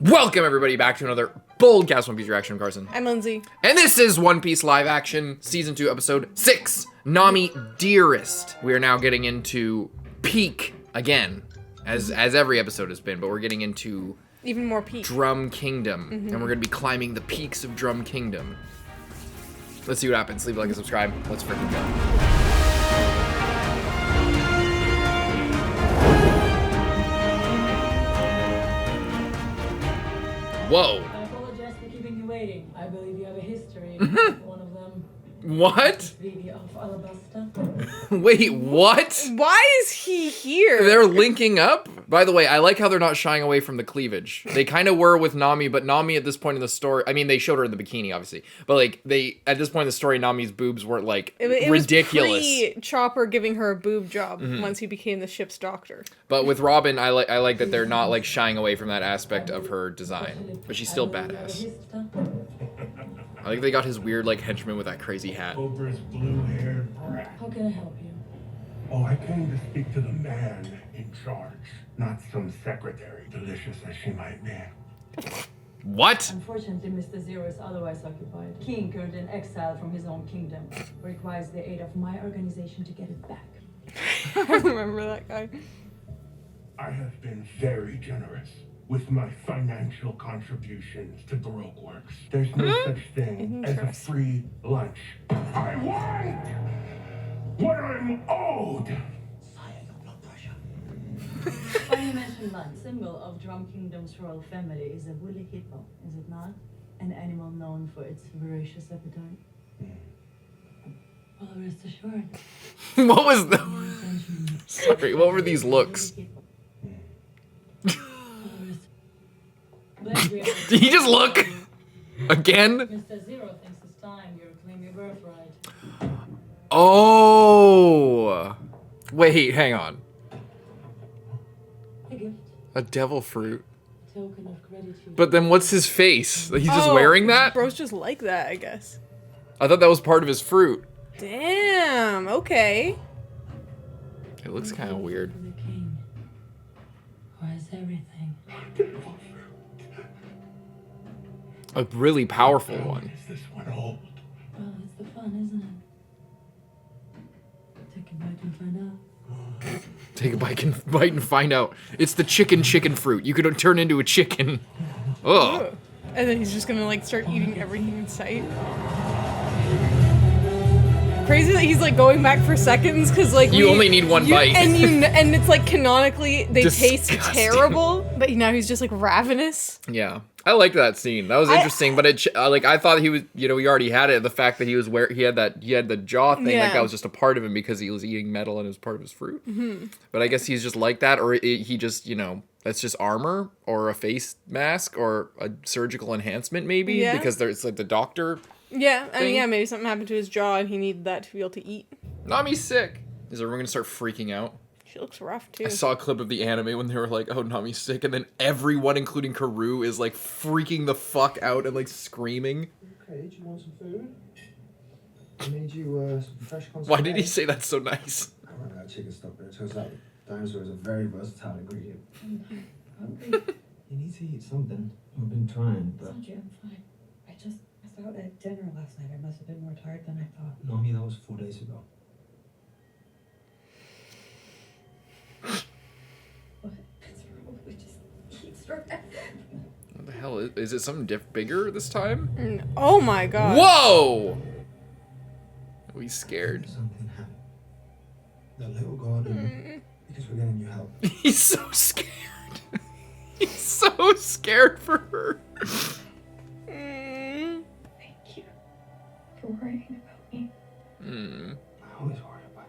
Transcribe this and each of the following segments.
Welcome everybody back to another BOLDcast One Piece reaction. I'm Carson. I'm Lindsay. And this is One Piece live action season 2 episode 6, Nami Dearest. We are now getting into peak again, as every episode has been, but we're getting into even more peak. Drum Kingdom, and we're gonna be climbing the peaks of Drum Kingdom. Let's see what happens. Leave a like and subscribe. Let's freaking go. Whoa. I apologize for keeping you waiting. I believe you have a history. One of them. What? Vivi of Alabasta. Wait, what? Why is he here? They're linking up? By the way, I like how they're not shying away from the cleavage. They kind of were with Nami, but Nami at this point in the story, I mean, they showed her in the bikini, obviously, but like, at this point in the story, Nami's boobs weren't like it ridiculous. Was Chopper giving her a boob job once he became the ship's doctor. But with Robin, I like that they're not like shying away from that aspect of her design, but she's still badass. I think they got his weird like henchman with that crazy hat. Cobra's blue-haired brat. How can I help you? Oh, I came to speak to the man in charge, not some secretary, delicious as she might be. What? Unfortunately, Mr. Zero is otherwise occupied. King, currently in exile from his own kingdom, requires the aid of my organization to get it back. I remember that guy. I have been very generous with my financial contributions to Baroque Works. There's no such thing as a free lunch. I want what I'm owed! Sire, your blood pressure. When you mention lunch, symbol of Drum Kingdom's royal family is a woolly hippo, is it not? An animal known for its voracious appetite. Well, rest assured. What was the... Sorry, what were these looks? Did he just look? Again? Mr. Zero thinks it's time you reclaim your birthright. Oh! Wait, hang on. A gift, A devil fruit. token of gratitude. But then what's his face? He's just wearing that? Bro's just like that, I guess. I thought that was part of his fruit. Damn, okay. It looks kind of weird. For the king, who has everything. A really powerful one. Is this one old? Well, it's the fun, isn't it? Take a bite and find out. Take a bite and find out. It's the chicken fruit. You could turn into a chicken. Ugh. And then he's just gonna like start eating everything in sight. Crazy that he's like going back for seconds because like You only need one bite. and it's like canonically they taste Disgusting. terrible, but now he's just like ravenous. Yeah, I liked that scene. That was interesting, but it like I thought he was, we already had it. The fact that he was he had the jaw thing, like that was just a part of him because he was eating metal and it was part of his fruit. But I guess he's just like that, or he just that's just armor or a face mask or a surgical enhancement maybe because there's like the doctor. Yeah, I mean, thing. maybe something happened to his jaw and he needed that to be able to eat. Nami's sick. Is everyone gonna start freaking out? She looks rough too. I saw a clip of the anime when they were like, "Oh, Nami's sick," and then everyone, including Karoo, is like freaking the fuck out and like screaming. Okay, do you want some food? I made you some fresh concentrate. Why did he say that so nice? I ran out of chicken stock, but it turns out dinosaur is a very versatile ingredient. Hungry? You need to eat something. I've been trying, but... Sanji, I'm fine. I just missed out at dinner last night. I must have been more tired than I thought. Nami, that was 4 days ago. What? It's probably just heat stroke. What the hell is it? Something bigger this time? Oh my god. Whoa! Oh, he's scared. Something happened. The little garden, because we're getting you help. He's so scared. He's so scared for her. Thank you for worrying about me. I always worry about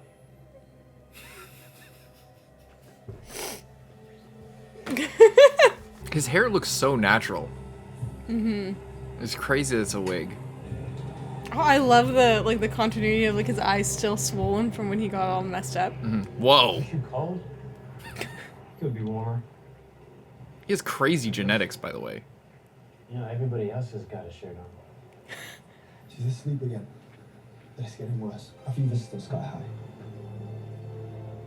you. His hair looks so natural. It's crazy that it's a wig. Oh, I love the continuity of like his eyes still swollen from when he got all messed up. Whoa. Is you cold? Could be warmer. He has crazy genetics, by the way. You know, everybody else has got a shirt on. She's asleep again. But it's getting worse. Her fever's still sky high.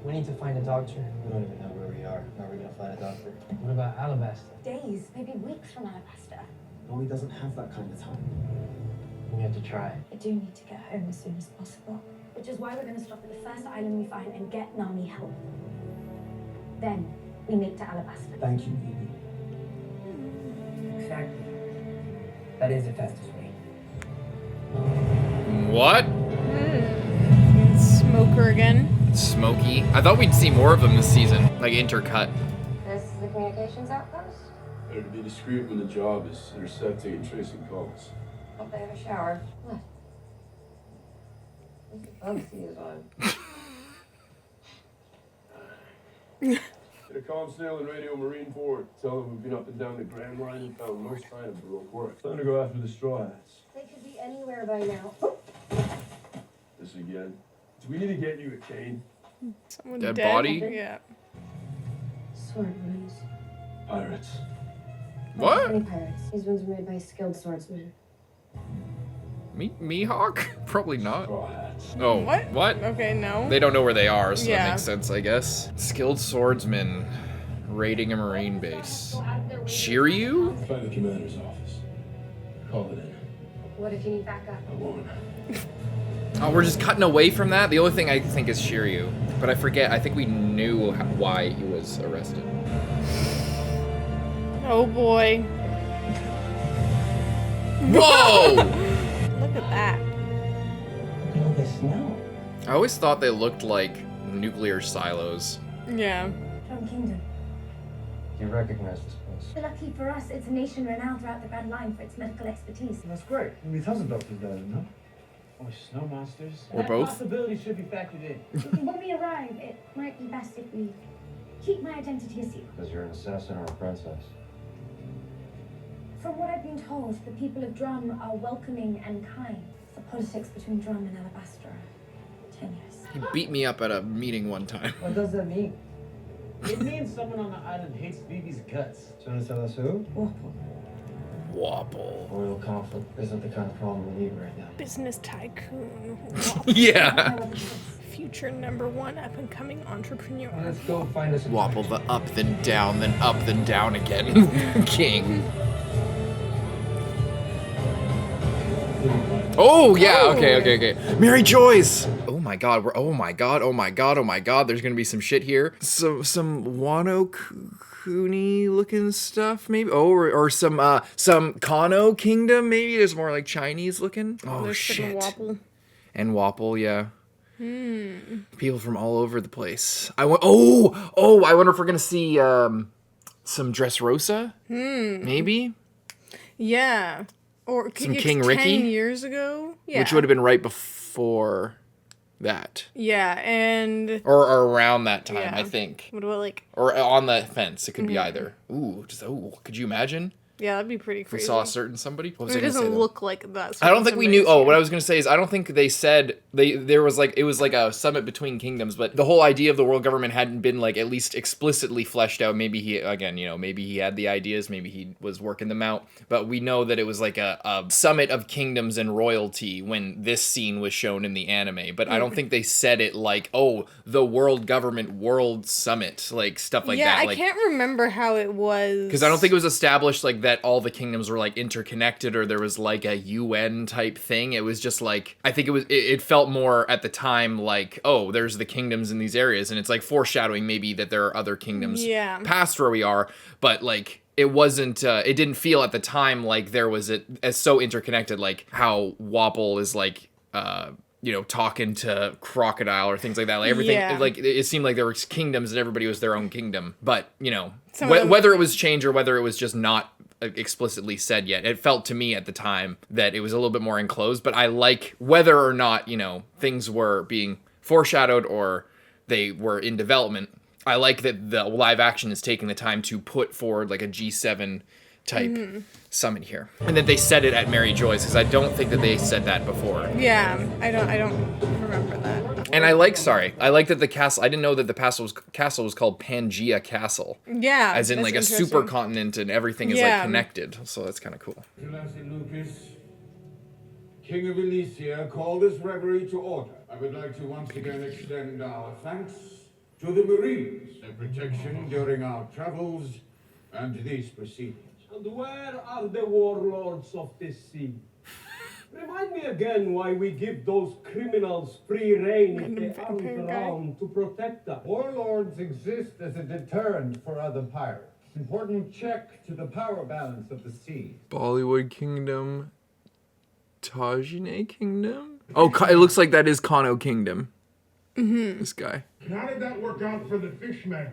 We need to find a doctor. We don't even know where we are. How are we gonna find a doctor? What about Alabaster? Days, maybe weeks from Alabaster. Nami doesn't have that kind of time. We have to try. I do need to get home as soon as possible. Which is why we're going to stop at the first island we find and get Nami help. Then we make to Alabaster. Thank you, Vivi. Exactly. That is the fastest way. What? Smoker again. Smokey. I thought we'd see more of them this season, like intercut. This is the communications outpost? Better to be discreet when the job is intercepting and tracing calls. Hope they have a shower. What? Bugsy is on. Get a comm signal and radio Marine Forward. Tell them we've been up and down the Grand Line and found no sign of Baroque work. Time to go after the Straw Hats. They could be anywhere by now. This again. Do we need to get you a cane? Someone Dead dead? body? Yeah. Sword wounds. Pirates. What? Any pirates. These ones were made by skilled swordsmen. Mihawk? Probably not. Straw Hats. Oh, What? what? Okay, no. They don't know where they are, so Yeah. that makes sense, I guess. Skilled swordsman raiding a marine base. Shiryu? Find the commander's office. Call it in. What if you need backup? I won't. Oh, we're just cutting away from that? The only thing I think is Shiryu. But I forget, I think we knew why he was arrested. Oh boy. Whoa! Look at that. Look at all this snow. I always thought they looked like nuclear silos. Yeah. Drum Kingdom. You recognize this place? Lucky for us, it's a nation renowned throughout the Grand Line for its medical expertise. That's great. Maybe tons of doctors there, no? Or snow monsters? Or both. Possibility should be factored in. When we arrive, it might be best if we keep my identity a secret. Because you're an assassin or a princess. From what I've been told, the people of Drum are welcoming and kind. The politics between Drum and Alabaster are tenuous. He beat me up at a meeting one time. What does that mean? It means someone on the island hates Vivi's guts. Trying to tell us who? Wobble. Royal conflict isn't the kind of problem we need right now. Business tycoon. Yeah. Future #1 up and coming entrepreneur. Let's go find us a Wobble the up, then down again. King. Oh yeah, okay. Mary Joyce. Oh my god, oh my god. There's gonna be some shit here. Some Wano Kuni looking stuff, maybe. Oh, or some Kano Kingdom, maybe. There's more like Chinese looking. Oh There's shit. Wapple. And Wapple, yeah. People from all over the place. I wonder if we're gonna see some Dressrosa, maybe. Yeah. Or Some it's King 10 Ricky? years ago. Yeah. Which would have been right before that. Yeah, and Or around that time, Yeah. I think. what about like? Or on the fence. It could be either. Ooh, could you imagine? Yeah, that'd be pretty If we crazy. saw a certain somebody? What was It I gonna say, doesn't though? look like that. I don't think we knew. somebody's- Oh, what I was gonna say is I don't think they said there was like it was like a summit between kingdoms, but the whole idea of the world government hadn't been like at least explicitly fleshed out. Maybe he maybe he had the ideas, maybe he was working them out, but we know that it was like a summit of kingdoms and royalty when this scene was shown in the anime. But I don't think they said it like, oh, the world government world summit, like stuff like yeah, that. I Like, can't remember how it was. because I don't think it was established like that all the kingdoms were like interconnected or there was like a UN type thing. It was just like, I think it felt more at the time like, oh, there's the kingdoms in these areas, and it's like foreshadowing maybe that there are other kingdoms past where we are, but like it wasn't it didn't feel at the time like there was it as so interconnected, like how Wapple is like talking to Crocodile or things like that. Like everything, like it seemed like there were kingdoms and everybody was their own kingdom. But whether it was changed or whether it was just not explicitly said yet, it felt to me at the time that it was a little bit more enclosed. But I like whether or not things were being foreshadowed or they were in development. I like that the live action is taking the time to put forward like a G7 type summit here, and that they said it at Mary Joyce, because I don't think that they said that before. Yeah, I don't remember that. And I like that the castle. I didn't know that the castle was called Pangea Castle. Yeah, as in that's like a interesting. supercontinent, and everything is like connected. So that's kind of cool. Selassie Lucas, King of Elysia, call this reverie to order. I would like to once again extend our thanks To the Marines, their protection during our travels and these proceedings. And where are the warlords of this sea? Remind me again why we give those criminals free rein if they aren't around to protect us. Warlords exist as a deterrent for other pirates. Important check to the power balance of the sea. Bollywood Kingdom. Tajine Kingdom? Oh, it looks like that is Kano Kingdom. Mm-hmm. This guy. How did that work out for the fishmen?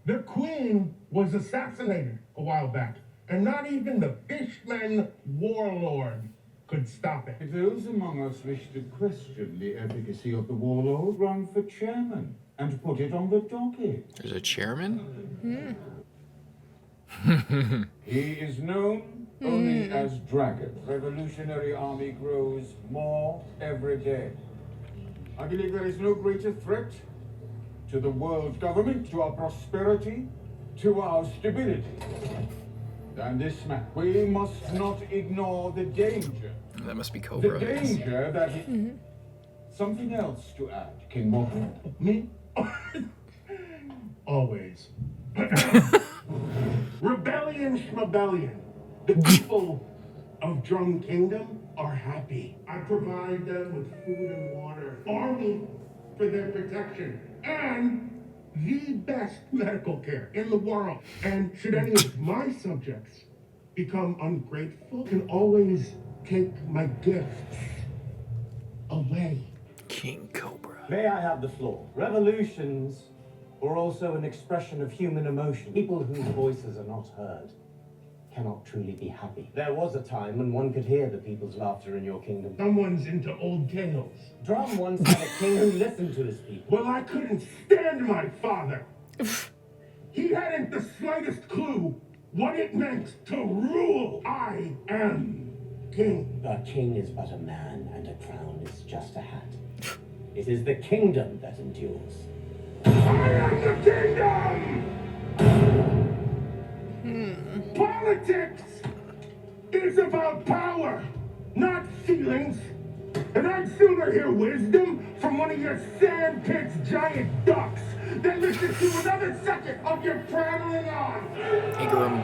The queen was assassinated a while back, and not even the fishman warlord could stop it. If those among us wish to question the efficacy of the warlord, run for chairman and put it on the docket. There's a chairman? He is known only as Dragon. Revolutionary army grows more every day. I believe there is no greater threat to the world government, to our prosperity, to our stability than this man. We must not ignore the danger. That must be Cobra. The danger that something else to add, King Morgan. Me? Always. Rebellion schmebellion. The people of Drum Kingdom are happy. I provide them with food and water, army for their protection, and the best medical care in the world. And should any of my subjects become ungrateful, I can always take my gifts away. King Cobra. May I have the floor? Revolutions are also an expression of human emotion. People whose voices are not heard cannot truly be happy. There was a time when one could hear the people's laughter in your kingdom. Someone's into old tales. Drum once had a king who listened to his people. Well, I couldn't stand my father. He hadn't the slightest clue what it meant to rule. I am king. A king is but a man, and a crown is just a hat. It is the kingdom that endures. I am the kingdom! Politics is about power, not feelings. And I'd sooner hear wisdom from one of your sandpit's giant ducks than listen to another second of your prattling on. Ingram.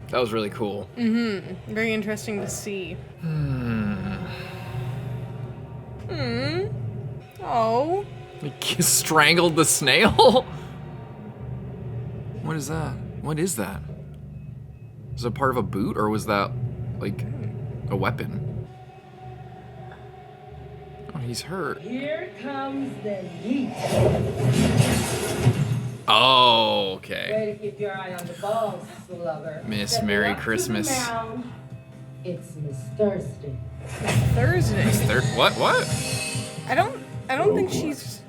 That was really cool. Mm-hmm. Very interesting to see. Oh. He strangled the snail? What is that? What is that? Was it part of a boot, or was that, like, a weapon? Oh, he's hurt. Here comes the heat. Oh, okay. Way to keep your eye on the balls, lover. Miss Step Merry up to the Christmas. mound. It's Miss Thursday. Thursday. What? I don't think she's.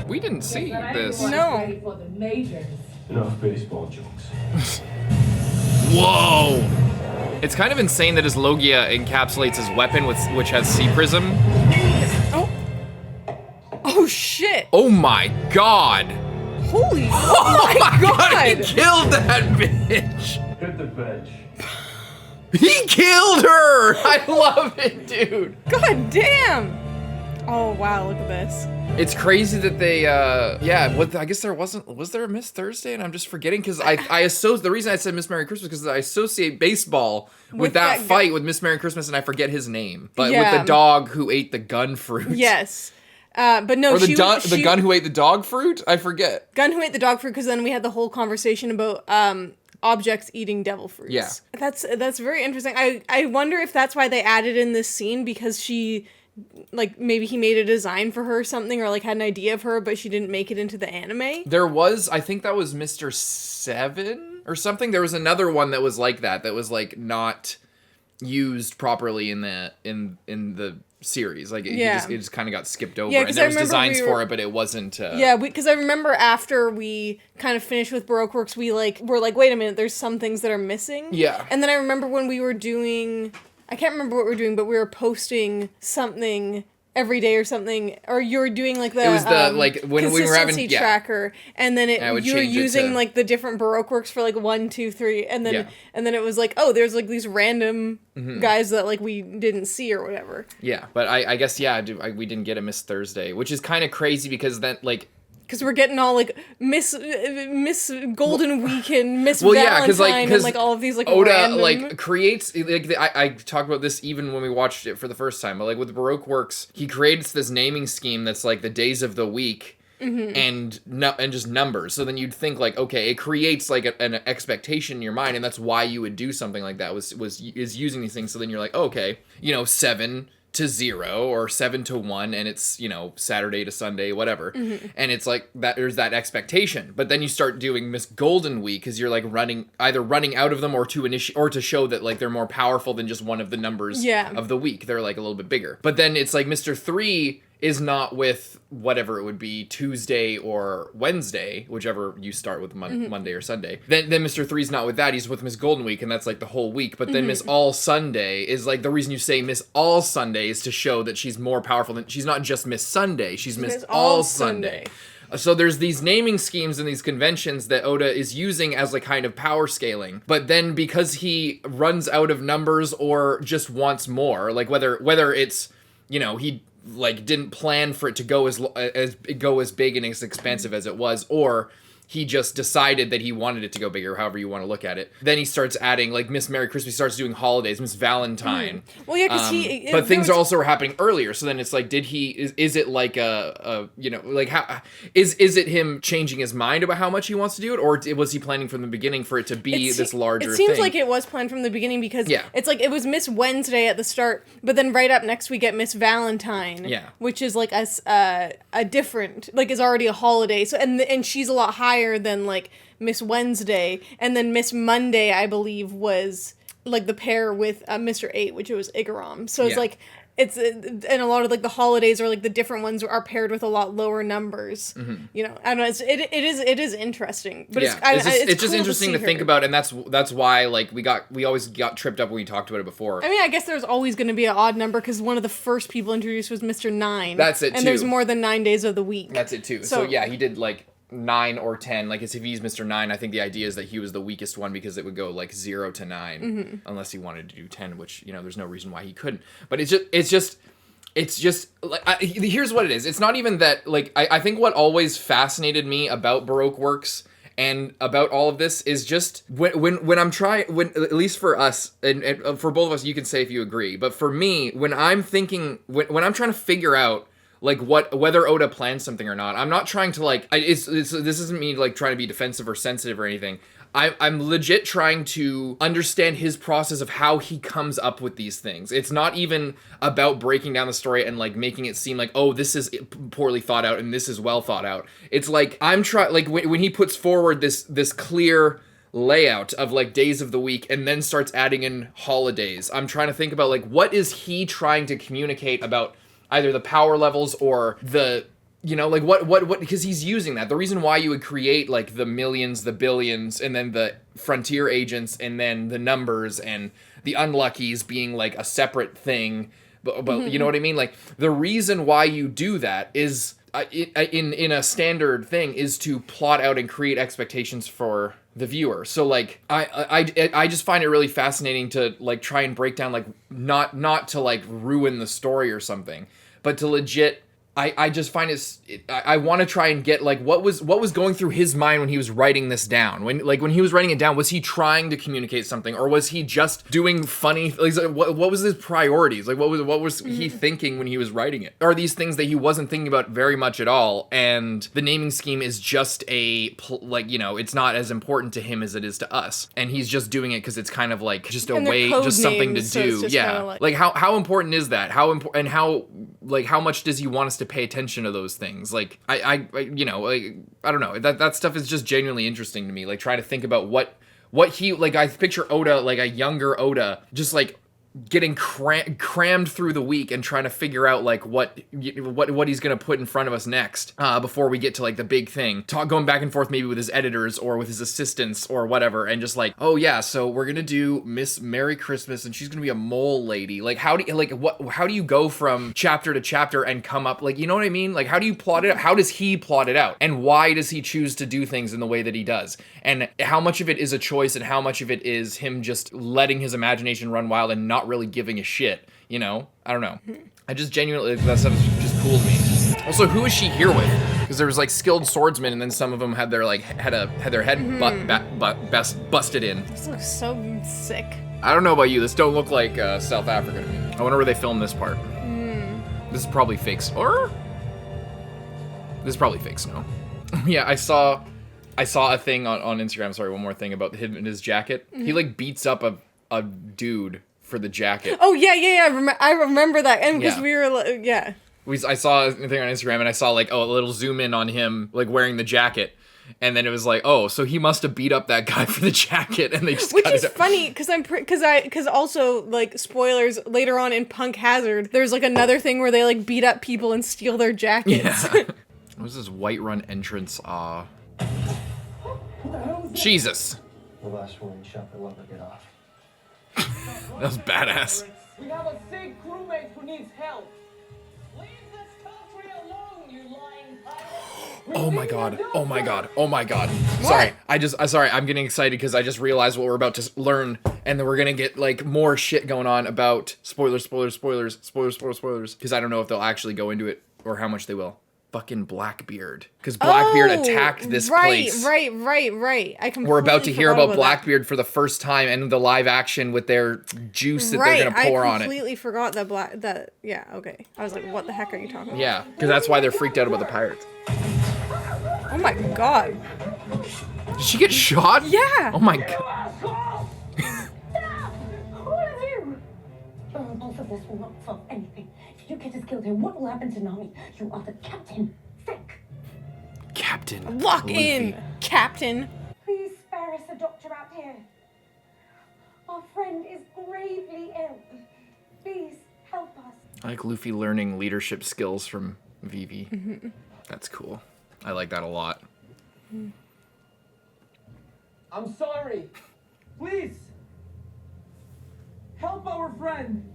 We didn't see this. No. Ready for the majors. Enough baseball jokes. Whoa! It's kind of insane that his Logia encapsulates his weapon, which has Sea Prism. Oh. Oh shit! Oh my god! Holy! Oh my god! He killed that bitch! Hit the bench. He killed her! I love it, dude. God damn! Oh wow, look at this. It's crazy that they, I guess was there a Miss Thursday? And I'm just forgetting, because I associate, the reason I said Miss Merry Christmas, because I associate baseball with that fight with Miss Merry Christmas, and I forget his name. But with the dog who ate the gun fruit. Yes. But no, or the gun who ate the dog fruit? I forget. Gun who ate the dog fruit, because then we had the whole conversation about, objects eating devil fruits. Yeah. That's very interesting. I wonder if that's why they added in this scene, because she, like, maybe he made a design for her or something, or like had an idea of her, but she didn't make it into the anime. There was, I think that was Mr. 7 or something. There was another one that was like that was like not used properly in the series. Like it just kind of got skipped over. Yeah, and there was designs for it, but it wasn't. Because I remember after we kind of finished with Baroque Works, were like, wait a minute, there's some things that are missing. Yeah. And then I remember when we were doing, I can't remember what we were doing, but we were posting something every day or something, or you're doing like the it was the like when we were having consistency tracker, and then you're using like the different Baroque works for like 1, 2, 3, and then it was like, oh, there's like these random guys that like we didn't see or whatever. Yeah, but I guess we didn't get a Miss Thursday, which is kind of crazy because then like. Because we're getting all like Miss Golden Week and Miss Valentine and like all of these like Oda random... like creates like I talked about this even when we watched it for the first time, but like with the Baroque works, he creates this naming scheme that's like the days of the week and just numbers. So then you'd think like, okay, it creates like an expectation in your mind, and that's why you would do something like that is using these things. So then you're like, oh, okay, 7 to 0 or 7 to 1, and it's Saturday to Sunday, whatever, and it's like that. There's that expectation, but then you start doing Miss Golden Week because you're like running out of them or to show that like they're more powerful than just one of the numbers of the week. They're like a little bit bigger, but then it's like Mr. 3 is not with whatever it would be, Tuesday or Wednesday, whichever you start with Monday or Sunday. Then Mr. 3's not with that, he's with Miss Golden Week, and that's like the whole week. But then Miss All Sunday is like, the reason you say Miss All Sunday is to show that she's more powerful than, she's not just Miss Sunday, she's Miss All Sunday. So there's these naming schemes and these conventions that Oda is using as like kind of power scaling. But then because he runs out of numbers or just wants more, like whether it's, he like didn't plan for it to go as big and as expensive as it was, or he just decided that he wanted it to go bigger, however you want to look at it. Then he starts adding, like, Miss Merry Christmas, he starts doing holidays, Miss Valentine. Well, yeah, because but things also were happening earlier, so then it's like, is it like how, is it him changing his mind about how much he wants to do it, or was he planning from the beginning for it to be this larger thing? It seems like it was planned from the beginning, because it's like, it was Miss Wednesday at the start, but then right up next we get Miss Valentine, which is like a different, like, is already a holiday, so and she's a lot higher than like Miss Wednesday, and then Miss Monday I believe was like the pair with Mr. 8, which was Igaram. So it's like and a lot of like the holidays or like the different ones are paired with a lot lower numbers. I don't know. It is interesting, but it's just interesting to think about, and that's why like we always got tripped up when we talked about it before. I mean, I guess there's always going to be an odd number because one of the first people introduced was Mr. 9. That's it, and there's more than 9 days of the week. That's it too. So yeah, he did like 9 or 10, like if he's Mr. 9, I think the idea is that he was the weakest one because it would go like 0 to 9, unless he wanted to do 10, which there's no reason why he couldn't. But it's just like here's what it is. It's not even that, like, I think what always fascinated me about Baroque works and about all of this is just when I'm trying, at least for us and for both of us, you can say if you agree, but for me, when I'm thinking, when I'm trying to figure out like whether Oda plans something or not, I'm not trying to like, this isn't me like trying to be defensive or sensitive or anything. I'm legit trying to understand his process of how he comes up with these things. It's not even about breaking down the story and like making it seem like, oh, this is poorly thought out and this is well thought out. It's like, I'm trying, like when he puts forward this clear layout of like days of the week and then starts adding in holidays, I'm trying to think about like, what is he trying to communicate about either the power levels or the, like what, because he's using that. The reason why you would create like the millions, the billions, and then the frontier agents, and then the numbers and the unluckies being like a separate thing. But you know what I mean? Like the reason why you do that is in a standard thing is to plot out and create expectations for the viewer. So like I just find it really fascinating to like try and break down, like not to like ruin the story or something, but to legit, I just find I want to try and get like what was going through his mind when he was writing this down. When he was writing it down, was he trying to communicate something, or was he just doing funny? Like, what was his priorities? Like what was he thinking when he was writing it? Are these things that he wasn't thinking about very much at all? And the naming scheme is just it's not as important to him as it is to us, and he's just doing it because it's kind of like just a way, just something to do. Yeah, like how important is that? How much does he want us to pay attention to those things? Like I don't know, that stuff is just genuinely interesting to me, like trying to think about what he, like, I picture Oda, like a younger Oda, just like getting crammed through the week and trying to figure out like what he's gonna put in front of us next before we get to like the big thing. Going back and forth maybe with his editors or with his assistants or whatever, and just like, oh yeah, so we're gonna do Miss Merry Christmas and she's gonna be a mole lady. Like how do you go from chapter to chapter and come up, like, you know what I mean? Like how do you plot it out? How does he plot it out? And why does he choose to do things in the way that he does? And how much of it is a choice and how much of it is him just letting his imagination run wild and not really giving a shit, you know? I don't know. I just genuinely, that stuff just cool to me. Also, who is she here with? Because there was like skilled swordsmen, and then some of them had their like had their head busted in. This looks so sick. I don't know about you. This don't look like South Africa to me. I wonder where they filmed this part. This is probably fake, or this is probably fake snow. Yeah, I saw a thing on Instagram. Sorry, one more thing about him and his jacket. He like beats up a dude for the jacket. Oh yeah. I remember that, and because we were I saw a thing on Instagram, and I saw like a little zoom in on him like wearing the jacket, and then it was like, oh, so he must have beat up that guy for the jacket, and they just which is funny because also like spoilers later on in Punk Hazard, there's like another thing where they like beat up people and steal their jackets. Yeah. What was this Whiterun entrance? Jesus. The last one shot the lover get off. That was badass. We have a sick crewmate who needs help. Leave this country alone, you lying pirate. Oh my god. Oh my god. Oh my god. Sorry. Sorry. I'm getting excited because I just realized what we're about to learn, and then we're gonna get like more shit going on about spoilers. Because I don't know if they'll actually go into it or how much they will. Fucking Blackbeard, because Blackbeard attacked this place. Right. I completely We're about to hear about Blackbeard for the first time and the live action with their juice that they're gonna pour on it. I completely forgot that. Yeah, okay. I was like, what the heck are you talking about? Yeah, because that's why they're freaked out about the pirates. Oh my god. Did she get shot? Yeah. Oh my god. Who are you? Both of this will not solve anything. If you get us killed here, what will happen to Nami? You are the captain. Thick. Captain. Lock in, Captain. Please spare us a doctor out here. Our friend is gravely ill. Please help us. I like Luffy learning leadership skills from Vivi. That's cool. I like that a lot. I'm sorry. Please. Help our friend.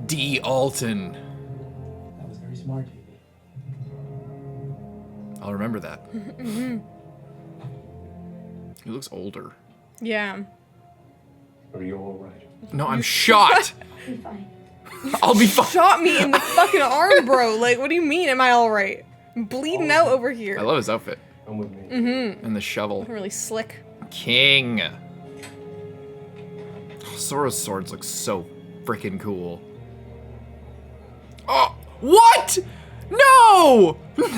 D. Alton. That was very smart, Vivi. I'll remember that. He looks older. Yeah. Are you all right? No, I'm shot. I'll be fine. I'll be fine. Shot me in the fucking arm, bro. Like, what do you mean? Am I all right? I'm bleeding out over here. I love his outfit. Come with me. And the shovel. Really slick. King. Zoro's swords look so freaking cool. Oh, what? No! No!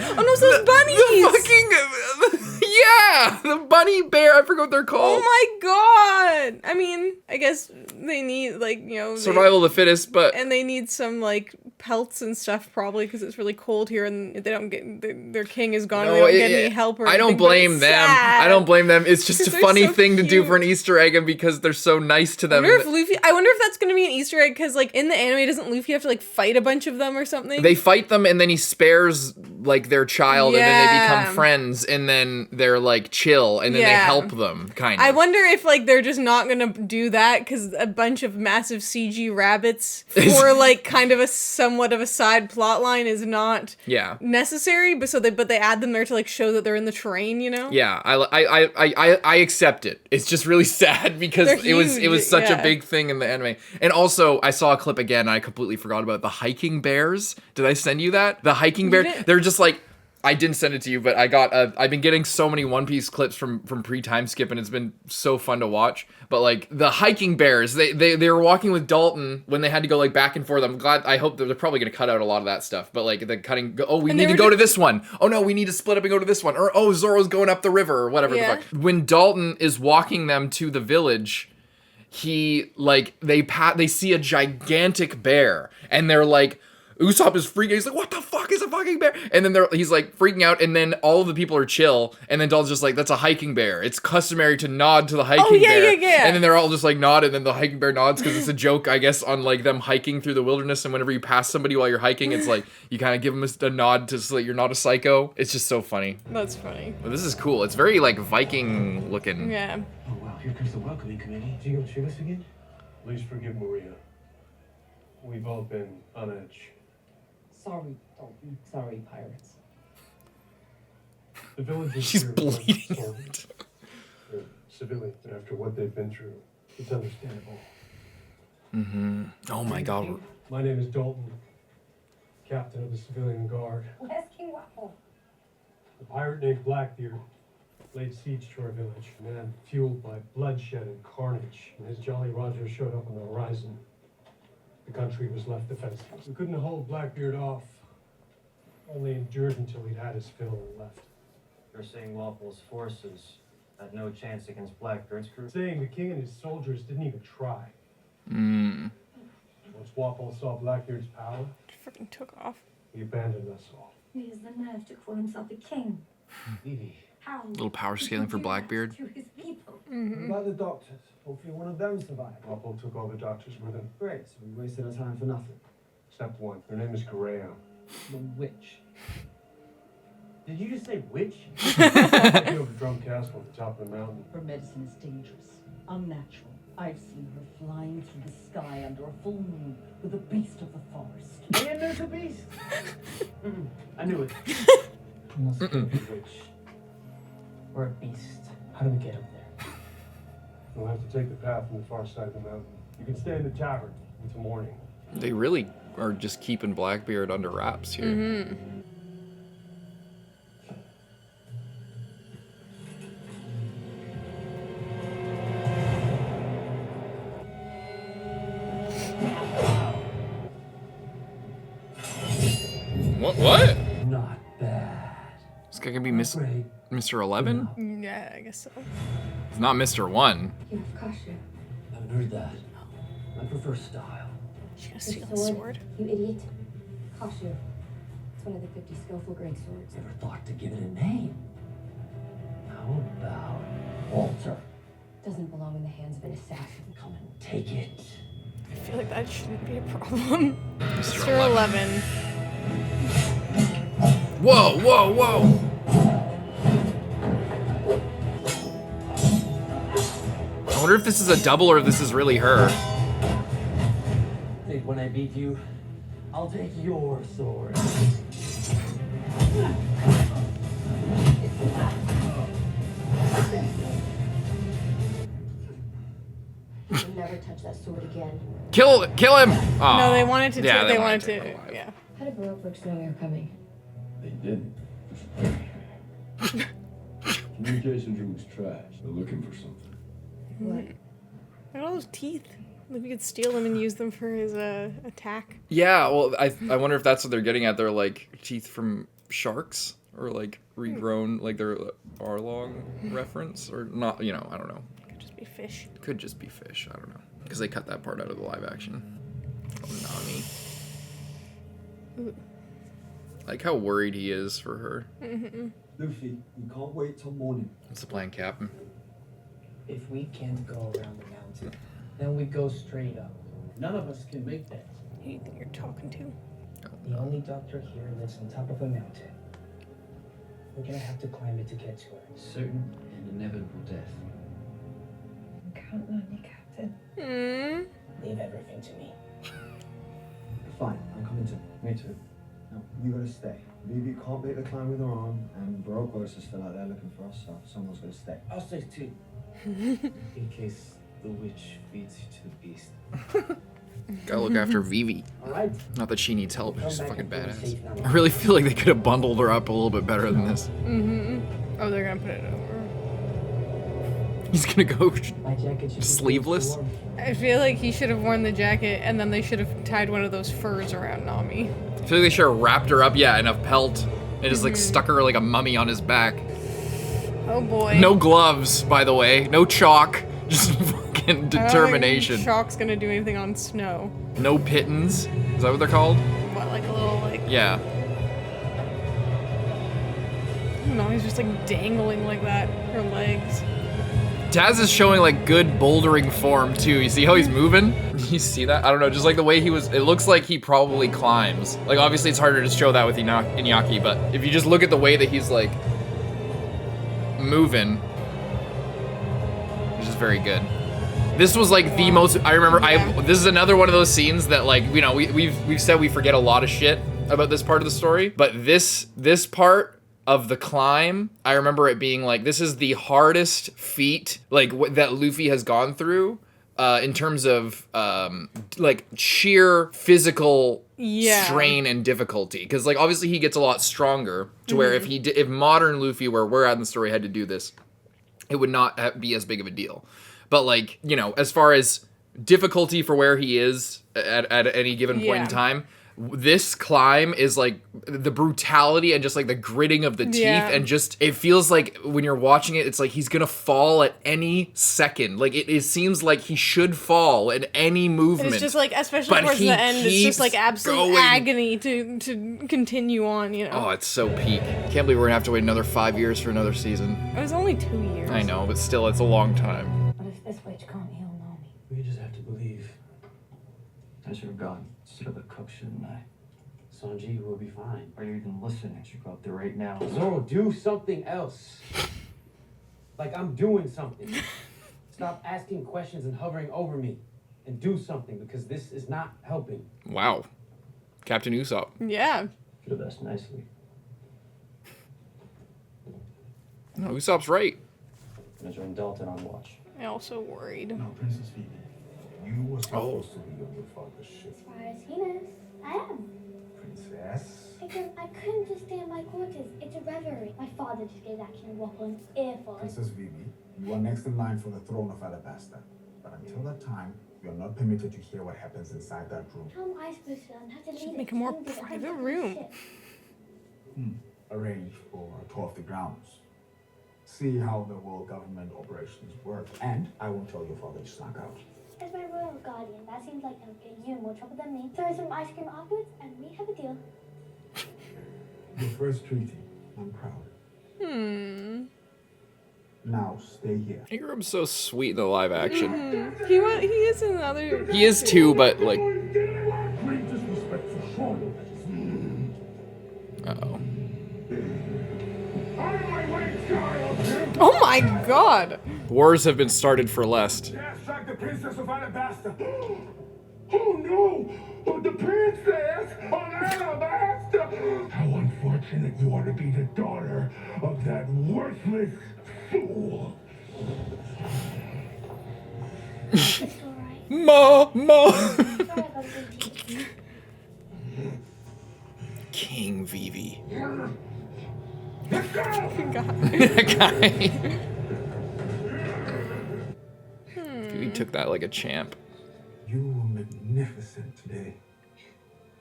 Oh no, it's those bunnies! The fucking, yeah! The bunny bear, I forgot what they're called. Oh my god! I mean, I guess they need, like, you know... Survival of the fittest, but... And they need some, like, pelts and stuff, probably, because it's really cold here, and they don't get... Their king is gone, and they don't get any help or anything. I don't blame them. Sad. I don't blame them. It's just a funny thing to do for an Easter egg, and because they're so nice to them. I wonder if that's gonna be an Easter egg, because, like, in the anime, doesn't Luffy have to, like, fight a bunch of them or something? They fight them, and then he spares, like, their child, and then they become friends, and then they're, like, chill, and then they help them, kind of. I wonder if, like, they're just not gonna do that, because a bunch of massive CG rabbits for, like, kind of a somewhat of a side plot line is not necessary, but they add them there to, like, show that they're in the terrain, you know? Yeah, I accept it. It's just really sad because it was such a big thing in the anime. And also, I saw a clip again, and I completely forgot about the hiking bears. Did I send you that? The hiking bear, they're just like, I didn't send it to you, but I've been getting so many One Piece clips from pre-time skip, and it's been so fun to watch. But like the hiking bears, they were walking with Dalton when they had to go like back and forth. I hope they're probably gonna cut out a lot of that stuff. But like the cutting, we need to go to this one. Oh no, we need to split up and go to this one. Or oh, Zoro's going up the river or whatever the fuck. When Dalton is walking them to the village, he like they see a gigantic bear, and they're like, Usopp is freaking. He's like, what the fuck is a fucking bear? And then he's like freaking out. And then all of the people are chill. And then Dalton's just like, that's a hiking bear. It's customary to nod to the hiking bear. Yeah. And then they're all just like nod. And then the hiking bear nods because it's a joke, I guess, on like them hiking through the wilderness. And whenever you pass somebody while you're hiking, it's like you kind of give them a nod to so that you're not a psycho. It's just so funny. That's funny. But this is cool. It's very like Viking looking. Yeah. Oh wow, here comes the welcoming committee. Do you go shoot us again? Please forgive Maria. We've all been on edge. Sorry, Dalton. Sorry, pirates. The villagers She's here bleeding out. Civilians, after what they've been through, it's understandable. Mm-hmm. Oh my God. My name is Dalton, captain of the civilian guard. Where's King Waffle? A pirate named Blackbeard laid siege to our village. A man fueled by bloodshed and carnage. And his Jolly Roger showed up on the horizon. The country was left defenseless. We couldn't hold Blackbeard off. Only endured until he'd had his fill and left. You're saying Waffle's forces had no chance against Blackbeard's crew? Saying the king and his soldiers didn't even try. Mm. Once Waffle saw Blackbeard's power, Freaking took off. he abandoned us all. He has the nerve to call himself a king. How? Little power scaling for Blackbeard. To his people. What about the doctors? Hopefully one of them survived. Waffle took all the doctors with him. Great, so we wasted our time for nothing. Step one, their name is Graham. The witch. Did you just say witch? Take over Drum Castle at the top of the mountain. Her medicine is dangerous, unnatural. I've seen her flying through the sky under a full moon with a beast of the forest. And there's a beast. I knew it. Must be a witch. Or a beast. How do we get up there? You'll have to take the path from the far side of the mountain. You can stay in the tavern until morning. They really are just keeping Blackbeard under wraps here. Mm-hmm. What? Not bad. This guy gonna be Mr. 11? Yeah, I guess so. It's not Mr. 1. You have Kasha. Haven't heard that. I prefer style. She's gonna Your steal his sword. You idiot. Kasha. It's one of the 50 skillful great swords. Never thought to give it a name. How about Walter? Doesn't belong in the hands of an assassin. Come and take it. I feel like that shouldn't be a problem. Mr. 11. Whoa, whoa, whoa! I wonder if this is a double or if this is really her. Think when I beat you, I'll take your sword. You'll never touch that sword again. Kill him! Oh. No, they wanted to. Yeah, They wanted to. Yeah. How did Baroque works know you were coming? They didn't. Communication room is trash. They're looking for something. What? Look at all those teeth. If you could steal them and use them for his attack. Yeah, well, I wonder if that's what they're getting at. They're like teeth from sharks or like regrown, like they're Arlong reference or not. You know, I don't know. Could just be fish. Could just be fish. I don't know because they cut that part out of the live action. Oh, Nami. Ooh. Like how worried he is for her. Mm-hmm. Luffy, we can't wait till morning. What's the plan, Captain? If we can't go around the mountain, then we go straight up. None of us can make that. Who do you think you're talking to? The only doctor here lives on top of a mountain. We're gonna have to climb it to get to her. Certain and inevitable death. I'm counting on you, Captain. Leave everything to me. Fine, I'm coming too. Me too. No, you gotta stay. Vivi can't make the climb with her arm, and Baroque is still out there looking for us, so someone's gotta stay. I'll stay too. In case the witch feeds you to the beast. Gotta look after Vivi. Alright. Not that she needs help, she's fucking badass. I really feel like they could have bundled her up a little bit better than this. Mm-hmm. Oh, they're gonna put it over. He's gonna go My jacket should be sleeveless. warm. I feel like he should have worn the jacket and then they should have tied one of those furs around Nami. I feel like they should have wrapped her up, yeah, in a pelt and just like stuck her like a mummy on his back. Oh boy. No gloves, by the way. No chalk. Just fucking determination. I don't think chalk's gonna do anything on snow. No pittons. Is that what they're called? Well, like a little like. Yeah. No, he's just like dangling like that. Her legs. Taz is showing like good bouldering form too. You see how he's moving? You see that? I don't know, just like the way he was, it looks like he probably climbs. Like obviously it's harder to show that with Iñaki, but if you just look at the way that he's like moving, which is very good. This was like the most, I remember, this is another one of those scenes that like, you know, we've said we forget a lot of shit about this part of the story, but this part of the climb, I remember it being like, this is the hardest feat like that Luffy has gone through in terms of like sheer physical strain and difficulty. Because like obviously he gets a lot stronger to where if modern Luffy, where we're at in the story, had to do this, it would not be as big of a deal. But like, you know, as far as difficulty for where he is at any given point in time, this climb is like the brutality and just like the gritting of the teeth and just it feels like when you're watching it, it's like he's gonna fall at any second. Like it seems like he should fall at any movement. It's just like, especially towards the end, it's just like absolute agony to continue on, you know. Oh, it's so peak. Can't believe we're gonna have to wait another 5 years for another season. It was only 2 years. I know, but still, it's a long time. But if this witch can't heal Nami, We just have to believe. I should have gone instead of the cook, shouldn't I? Sanji will be fine. Are you even listening? I should go up there right now. Zoro, do something else. Like I'm doing something. Stop asking questions and hovering over me. And do something, because this is not helping. Wow. Captain Usopp. Yeah. Should have asked nicely. No, Usopp's right. I'm gonna join Dalton on watch. I also worried. No, Princess Phoebe. You were supposed to be on your father's ship. as far as he knows, I am. Princess? Because I couldn't just stay in my quarters. It's a reverie. My father just gave that king a whop on his earful. Princess Vivi, you are next in line for the throne of Alabasta. But until that time, you are not permitted to hear what happens inside that room. How am I supposed to learn how to lead Make a more private room. Arrange for a tour of the grounds. See how the world government operations work. And I won't tell your father to snuck out. As my royal guardian, that seems like it'll get you in more trouble than me. Throw some ice cream afterwards, and we have a deal. Your first treaty. I'm proud. Now stay here. Ingram's so sweet in the live action. He is another. He is too, but like. Uh-oh. Oh my god! Wars have been started for less. Like the Princess of Alabasta. Oh no! Oh, the princess of Alabasta! How unfortunate you are to be the daughter of that worthless fool. Ma. King Vivi. That guy. He took that like a champ. You were magnificent today.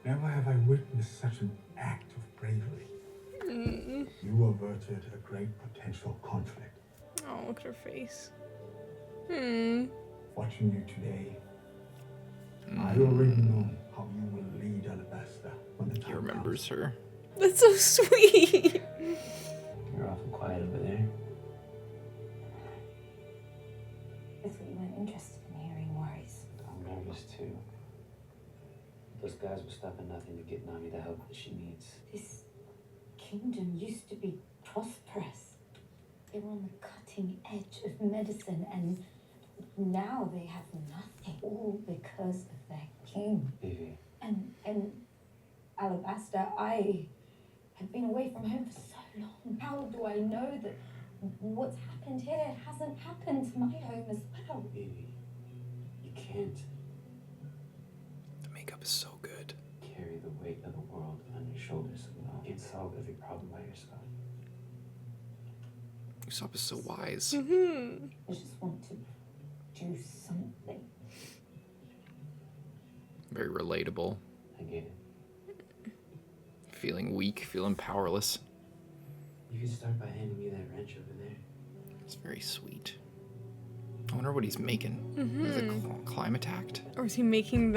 Never have I witnessed such an act of bravery. You averted a great potential conflict. Oh, look at her face. Watching you today, I already know how you will lead Alabasta when the time He remembers her. That's so sweet. You're awful quiet over there. That's what you weren't interested in hearing, worries. I'm nervous too. Those guys will stop at nothing to get Nami the help that she needs. This kingdom used to be prosperous. They were on the cutting edge of medicine, and now they have nothing. All because of their king. Vivi. And Alabasta, I have been away from home for so long. How do I know that what's happened here hasn't happened to my home as well? Vivi, you can't The makeup is so good. carry the weight of the world on your shoulders alone. You can't solve every problem by yourself. Usopp is so wise. I just want to do something. Very relatable. I get it. Feeling weak, feeling powerless. You can start by handing me that wrench over there. It's very sweet. I wonder what he's making. Is it climate attacked? Or is he making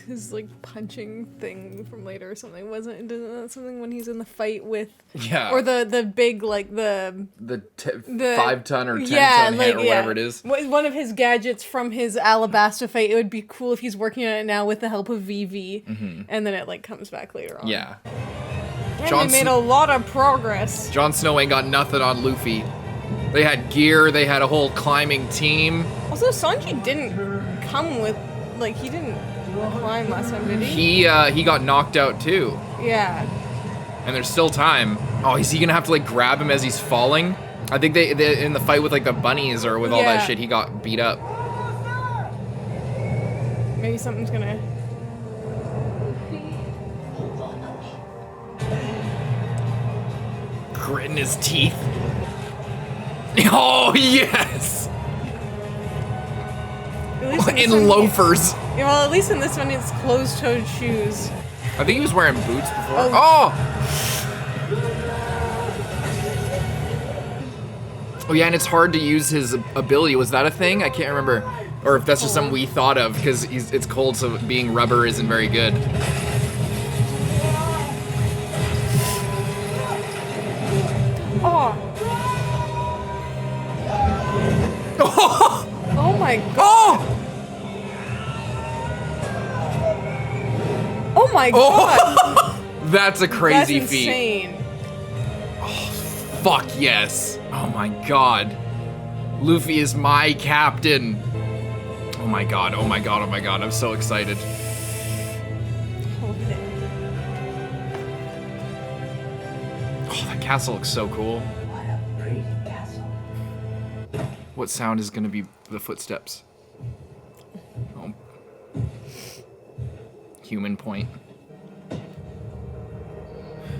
his punching thing from later or something? Isn't that something when he's in the fight with? Yeah. Or the big the 5-ton or 10-ton hit or whatever it is. One of his gadgets from his Alabasta fight. It would be cool if he's working on it now with the help of Vivi, and then it comes back later on. Yeah. And they made a lot of progress. Jon Snow ain't got nothing on Luffy. They had gear, they had a whole climbing team. Also, Sanji didn't come with, he didn't climb last time, did he? He got knocked out too. Yeah. And there's still time. Oh, is he gonna have to grab him as he's falling? I think they in the fight with the bunnies or with all that shit, he got beat up. Maybe something's gonna... Gritting his teeth. Oh, yes! In loafers. Yeah, well, at least in this one, it's closed-toed shoes. I think he was wearing boots before. Oh! Oh, yeah, and it's hard to use his ability. Was that a thing? I can't remember. Or if that's just something we thought of, because it's cold, so being rubber isn't very good. Oh! Oh my god! Oh my god! That's a crazy feat. That's insane. Oh, fuck yes. Oh my god. Luffy is my captain. Oh my god, oh my god, oh my god. I'm so excited. Oh, that castle looks so cool. What a pretty castle. What sound is going to be the footsteps? Oh. Human point.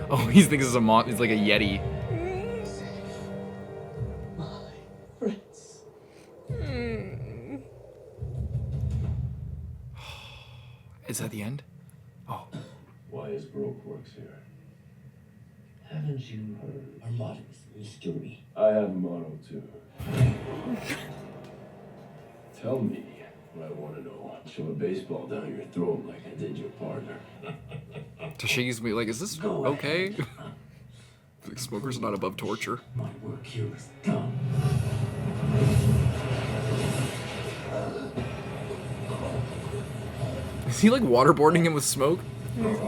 Oh, he thinks it's a he's like a yeti. My prince. Is that the end? Oh. Why is Brokeworks here? Haven't you heard our motto's mystery? I have a motto too. Tell me what I want to know. Shove a baseball down your throat like I did your partner. Tashigi's be like, is this okay? Like, smokers are not above torture. My work here is done. Is he waterboarding him with smoke? We need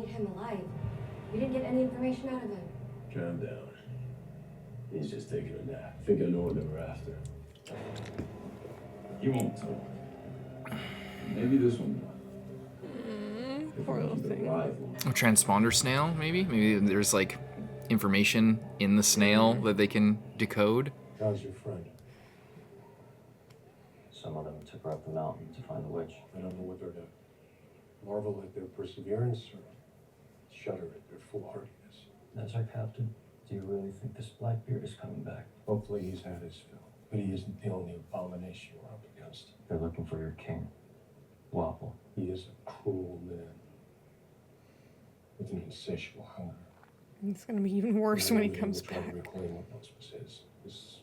him alive. We didn't get any information out of him. Calm down. He's just taking a nap. Think I know what they were after. You won't talk. Maybe this one will. Poor little thing. A transponder snail, maybe? Maybe there's information in the snail that they can decode. How's your friend? Some of them took her up the mountain to find the witch. I don't know whether to marvel at their perseverance or shudder at their foolhardiness. That's our captain. Do you really think this Blackbeard is coming back? Hopefully he's had his fill, but he isn't the only abomination we're up against. They're looking for your king, Wapple. He is a cruel man with an insatiable hunger. It's gonna be even worse when he comes back. To reclaim what once was his. This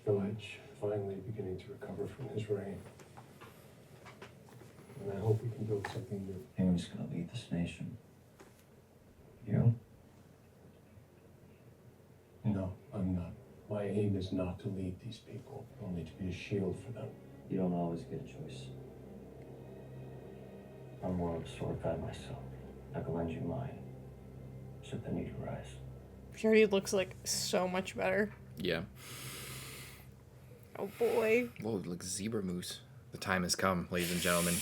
village finally beginning to recover from his reign. And I hope we can build something new. Who's gonna lead this nation? You? No, I'm not. My aim is not to lead these people, only to be a shield for them. You don't always get a choice. I'm more of a sword guy myself. I can lend you mine, should the need arise. He already looks so much better. Yeah. Oh boy. Whoa, it looks zebra moose. The time has come, ladies and gentlemen.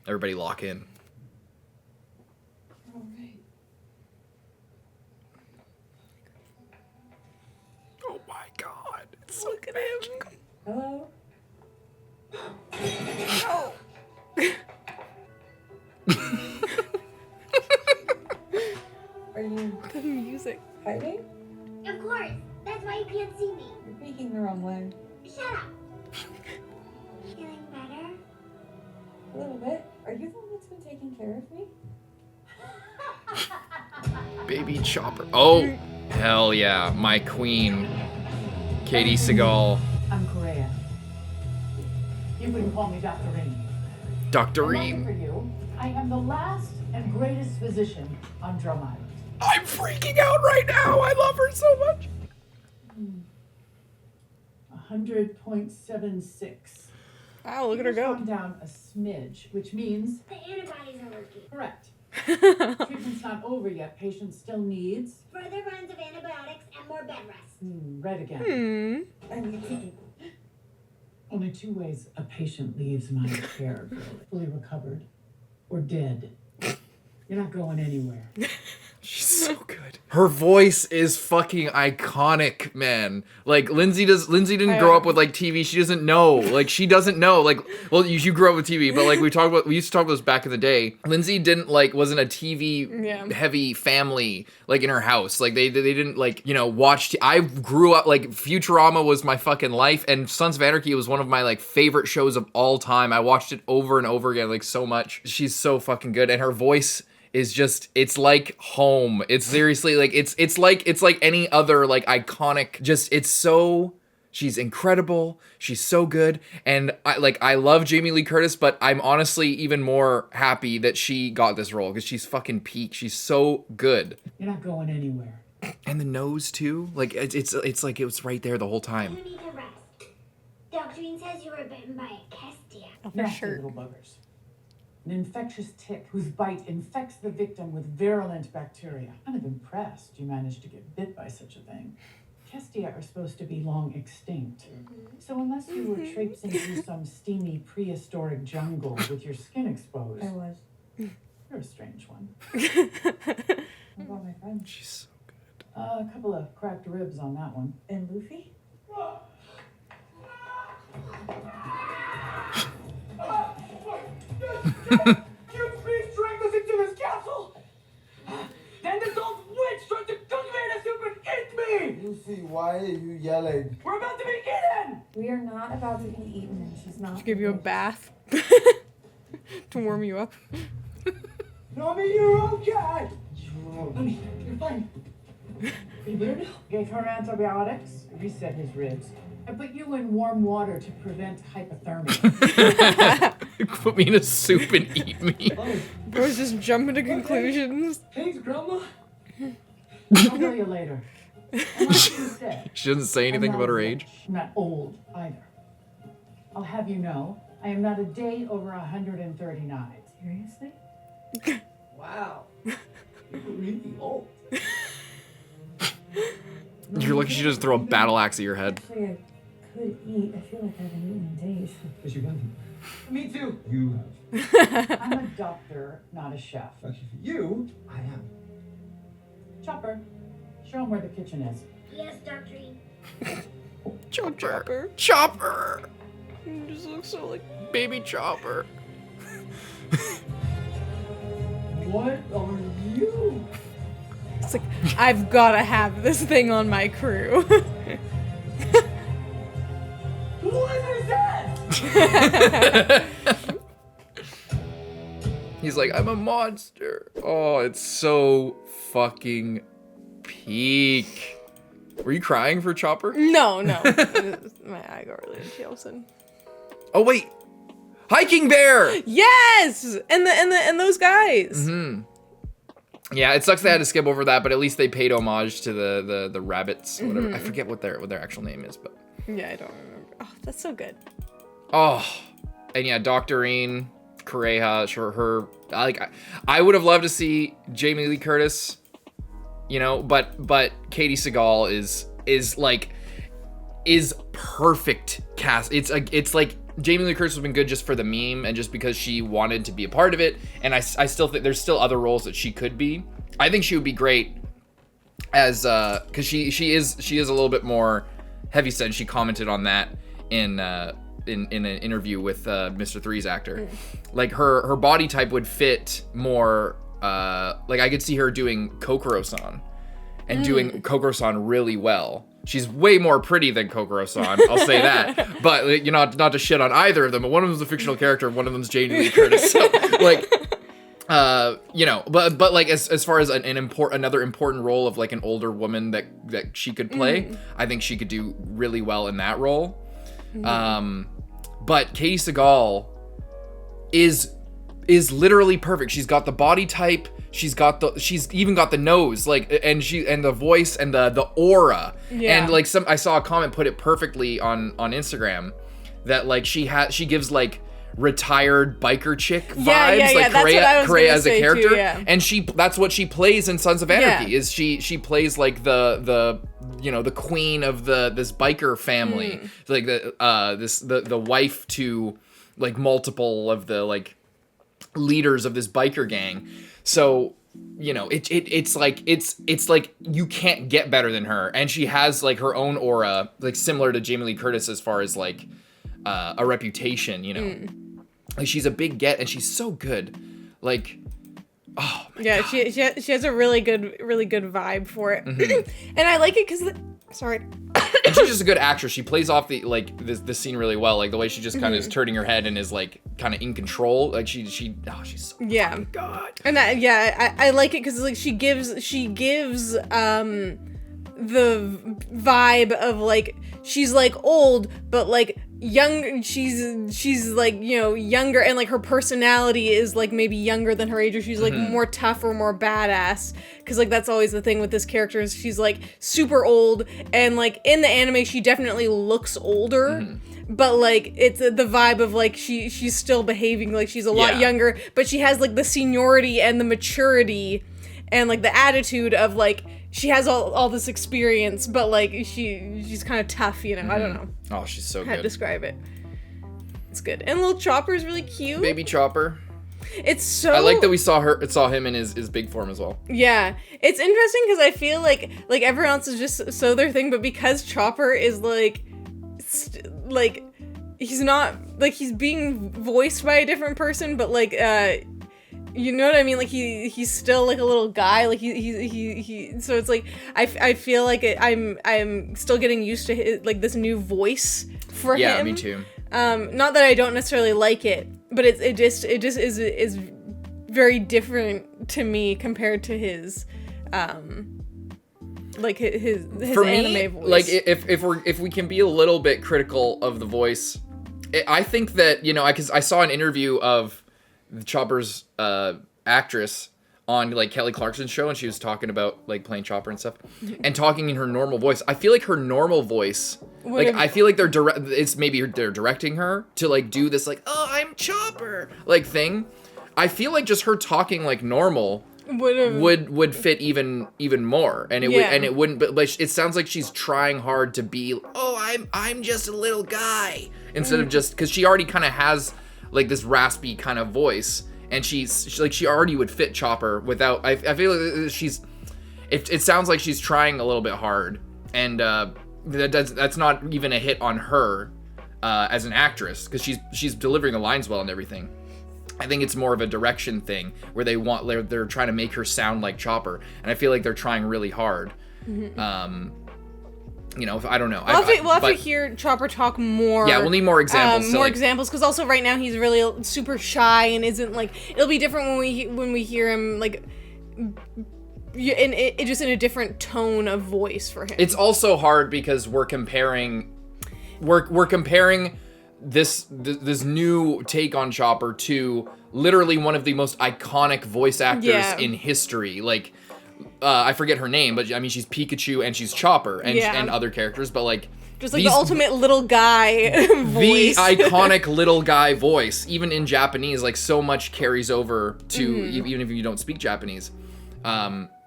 Everybody lock in. All right. Oh my god. Look at him. Hello? Oh. Are you the music hiding? Of course. That's why you can't see me. You're peeking the wrong way. Shut up. Feeling better? A little bit. Are you the one that's been taking care of me? Baby Chopper. Oh. Hell yeah, my queen, Katie Seagal. I'm Korea. You can call me Dr. Reem. Dr. Lucky Reem. for you, I am the last and greatest physician on Drum Island. I'm freaking out right now. I love her so much. 100.76. Wow, look at her go. Down a smidge, which means The antibodies are working. correct. Treatment's not over yet. Patient still needs Further runs of antibiotics and more bed rest. red again. I need to Only 2 ways a patient leaves my care, girl. Fully recovered or dead. You're not going anywhere. She's so good. Her voice is fucking iconic, man. Like Lindsay didn't grow up with like TV. She doesn't know. Like she doesn't know. Like, well, you grew up with TV, but like we used to talk about this back in the day. Lindsay wasn't a TV heavy family like in her house. Like they didn't like, watch I grew up like Futurama was my fucking life, and Sons of Anarchy was one of my like favorite shows of all time. I watched it over and over again like so much. She's so fucking good, and her voice is just, it's like home. It's seriously like it's like any other like iconic, she's incredible. She's so good. And I love Jamie Lee Curtis, but I'm honestly even more happy that she got this role because she's fucking peak. She's so good. You're not going anywhere. And the nose too. Like it's like it was right there the whole time. You need to rest. Dr. Ian says you were bitten by a Kestia. Nasty little buggers. An infectious tick whose bite infects the victim with virulent bacteria. Kind of impressed you managed to get bit by such a thing. Kestia are supposed to be long extinct. So unless you were traipsing through some steamy prehistoric jungle with your skin exposed. I was. You're a strange one. What about my friend? She's so good. A couple of cracked ribs on that one. And Luffy? You please drag us into this castle! Then this old witch tried to cultivate a soup and eat me! Lucy, why are you yelling? We're about to be eaten! We are not about to be eaten, and she's not. She give you a bath to warm you up. Nami, you're okay! Nami, you're fine. He did. Gave her antibiotics, reset his ribs. I put you in warm water to prevent hypothermia. Put me in a soup and eat me. Boys just jumping to conclusions. Thanks, Grandma. I'll tell you later. She doesn't say anything about her age. I'm not old either. I'll have you know, I am not a day over 139. Seriously? Wow. You're really old. You're lucky she doesn't throw a battle axe at your head. Actually, I could eat. I feel like I haven't eaten in days. Because you're going Me too. You have. I'm a doctor, not a chef. Actually, for you, I am. Chopper, show him where the kitchen is. Yes, Dr. Ian. Chopper. Chopper. He just looks so like baby Chopper. What are you? It's like, I've gotta have this thing on my crew. What is that? He's like, I'm a monster. Oh, it's so fucking peak. Were you crying for Chopper? No. My eye got really into Yeltsin. Oh wait, hiking bear. Yes, and those guys. Mm-hmm. Yeah, it sucks they had to skip over that, but at least they paid homage to the rabbits or whatever. I forget what their actual name is, but yeah, I don't remember. Oh, that's so good. Oh, and yeah, Dr. Ian, Correa, her I would have loved to see Jamie Lee Curtis, but Katie Seagal is perfect cast. It's like Jamie Lee Curtis has been good just for the meme and just because she wanted to be a part of it. And I still think there's still other roles that she could be. I think she would be great as because she is a little bit more heavy set. She commented on that in an interview with Mr. Three's actor. Like her body type would fit more. Like I could see her doing Kokoro-san and doing Kokoro-san really well. She's way more pretty than Kokoro-san, I'll say that. But not to shit on either of them, but one of them's a fictional character, one of them's Jamie Lee Curtis. So, like, You know, but like as far as another important role of like an older woman that she could play, I think she could do really well in that role. But Katie Sagal is literally perfect. She's got the body type, she's even got the nose, like, and the voice and the aura. And like I saw a comment put it perfectly on Instagram that like she gives like retired biker chick vibes, like Correa as a character too, and that's what she plays in Sons of Anarchy. Is she plays like the you know, the queen of this biker family, like the wife to like multiple of the like leaders of this biker gang. So you know, it's like you can't get better than her, and she has like her own aura, like similar to Jamie Lee Curtis as far as like a reputation, you know. Like she's a big get, and she's so good. Like, oh my God. She has a really good vibe for it, and I like it because and she's just a good actress. She plays off the scene really well. Like the way she just kind of is turning her head and is like kind of in control. Like she's so fucking God. And I like it because like she gives the vibe of like she's like old but like young. She's like, you know, younger, and like her personality is like maybe younger than her age, or she's like more tough or more badass, because like that's always the thing with this character is she's like super old, and like in the anime she definitely looks older, but like it's the vibe of like she's still behaving like she's a lot younger, but she has like the seniority and the maturity and like the attitude of like she has all this experience, but like she's kind of tough, you know. I don't know. Oh, she's so good. How to describe it? It's good. And little Chopper's really cute. Baby Chopper. It's so. I like that we saw him in his big form as well. Yeah, it's interesting because I feel like everyone else is just so their thing, but because Chopper is like he's not like he's being voiced by a different person, but like you know what I mean? Like he's still like a little guy. Like he so it's like I feel like I'm still getting used to his, like this new voice for him. Yeah, me too. Not that I don't necessarily like it, but it just is very different to me compared to his like his for anime me, voice. Like if we can be a little bit critical of the voice, I think that, you know, because I saw an interview of Chopper's actress on like Kelly Clarkson's show, and she was talking about like playing Chopper and stuff and talking in her normal voice. I feel like her normal voice, I feel like they're directing her to like do this like, oh, I'm Chopper like thing. I feel like just her talking like normal would fit even more, and it wouldn't, but it sounds like she's trying hard to be, oh, I'm just a little guy, instead of just, because she already kind of has like this raspy kind of voice, and she's like, she already would fit Chopper without, I feel like it sounds like she's trying a little bit hard, and that's not even a hit on her as an actress, because she's delivering the lines well and everything. I think it's more of a direction thing where they're trying to make her sound like Chopper, and I feel like they're trying really hard. You know, I don't know. We'll have to hear Chopper talk more. Yeah, we'll need more examples. Examples, because also right now he's really super shy and isn't like. It'll be different when we hear him like, it just in a different tone of voice for him. It's also hard because we're comparing this new take on Chopper to literally one of the most iconic voice actors in history. Like, I forget her name, but I mean, she's Pikachu and she's Chopper and other characters, but like just like the ultimate little guy voice. The iconic little guy voice, even in Japanese, like so much carries over to even if you don't speak Japanese.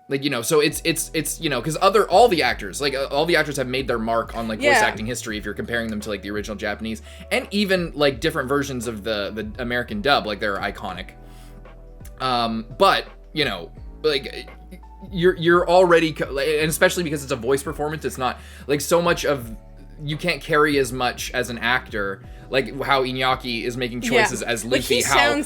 Like, you know, so it's you know, because all the actors have made their mark on like voice acting history if you're comparing them to like the original Japanese, and even like different versions of the American dub, like they're iconic. But you know, like you're already, and especially because it's a voice performance, it's not like so much of, you can't carry as much as an actor, like how Iñaki is making choices as Luffy, how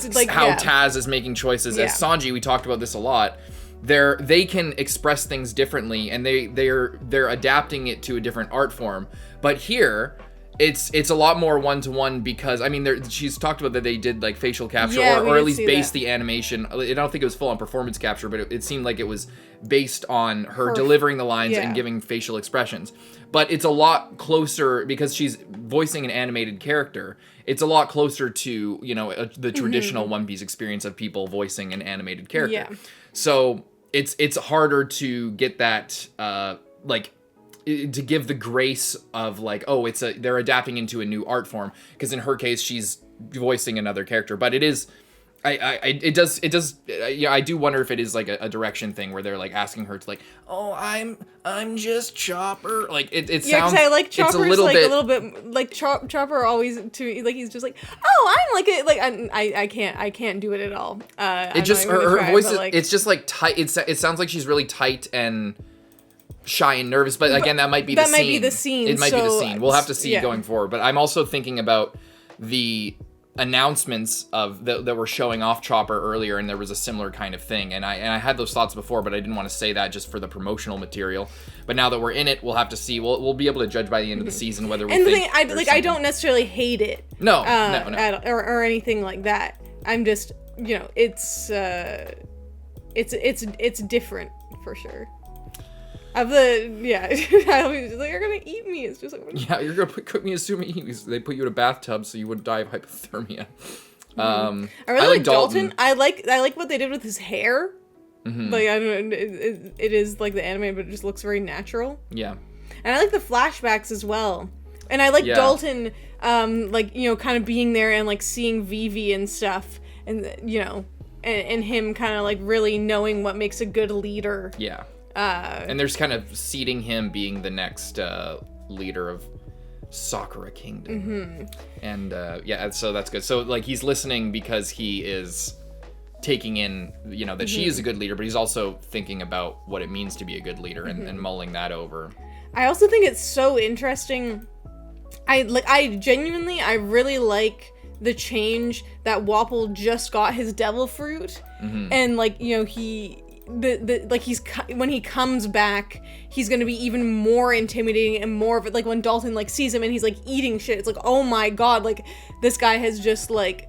Taz is making choices as Sanji. We talked about this a lot. They can express things differently, and they're adapting it to a different art form. But here, it's a lot more one-to-one because, I mean, she's talked about that they did, like, facial capture, Yeah, or at least based the animation. I don't think it was full-on performance capture, but it seemed like it was based on her delivering the lines and giving facial expressions. But it's a lot closer, because she's voicing an animated character, it's a lot closer to, you know, the traditional One Piece experience of people voicing an animated character. Yeah. So it's harder to get that, like, to give the grace of like, oh, they're adapting into a new art form, because in her case she's voicing another character. But it is, I do wonder if it is like a direction thing where they're like asking her to like, oh, I'm just Chopper, like it sounds, I like Chopper's, it's a little bit like Chopper always to me, like he's just like, oh, I'm like it, like I can't do it at all. It just her voice is, like, it's just like tight. It sounds like she's really tight and shy and nervous, but again, that might be the scene. It might be the scene. We'll have to see going forward. But I'm also thinking about the announcements that were showing off Chopper earlier, and there was a similar kind of thing. And I had those thoughts before, but I didn't want to say that just for the promotional material. But now that we're in it, we'll have to see. We'll be able to judge by the end of the season whether we think. And I don't necessarily hate it. No. Or anything like that. I'm just, you know, it's different for sure. I was like, you're gonna eat me. It's just like, yeah, you're gonna cook me as sumi. They put you in a bathtub so you wouldn't die of hypothermia. I really like Dalton. I like what they did with his hair. Mm-hmm. Like, I don't know, it is like the anime, but it just looks very natural. Yeah, and I like the flashbacks as well. And I like Dalton, like, you know, kind of being there and like seeing Vivi and stuff, and you know, and him kind of like really knowing what makes a good leader. Yeah. And there's kind of seeding him being the next leader of Sakura Kingdom. Mm-hmm. And so that's good. So like he's listening because he is taking in, you know, that she is a good leader, but he's also thinking about what it means to be a good leader and mulling that over. I also think it's so interesting. I really like the change that Wapol just got his devil fruit, and like, you know, when he comes back, he's gonna be even more intimidating and more of it. Like when Dalton like sees him and he's like eating shit, it's like, oh my god, like this guy has just like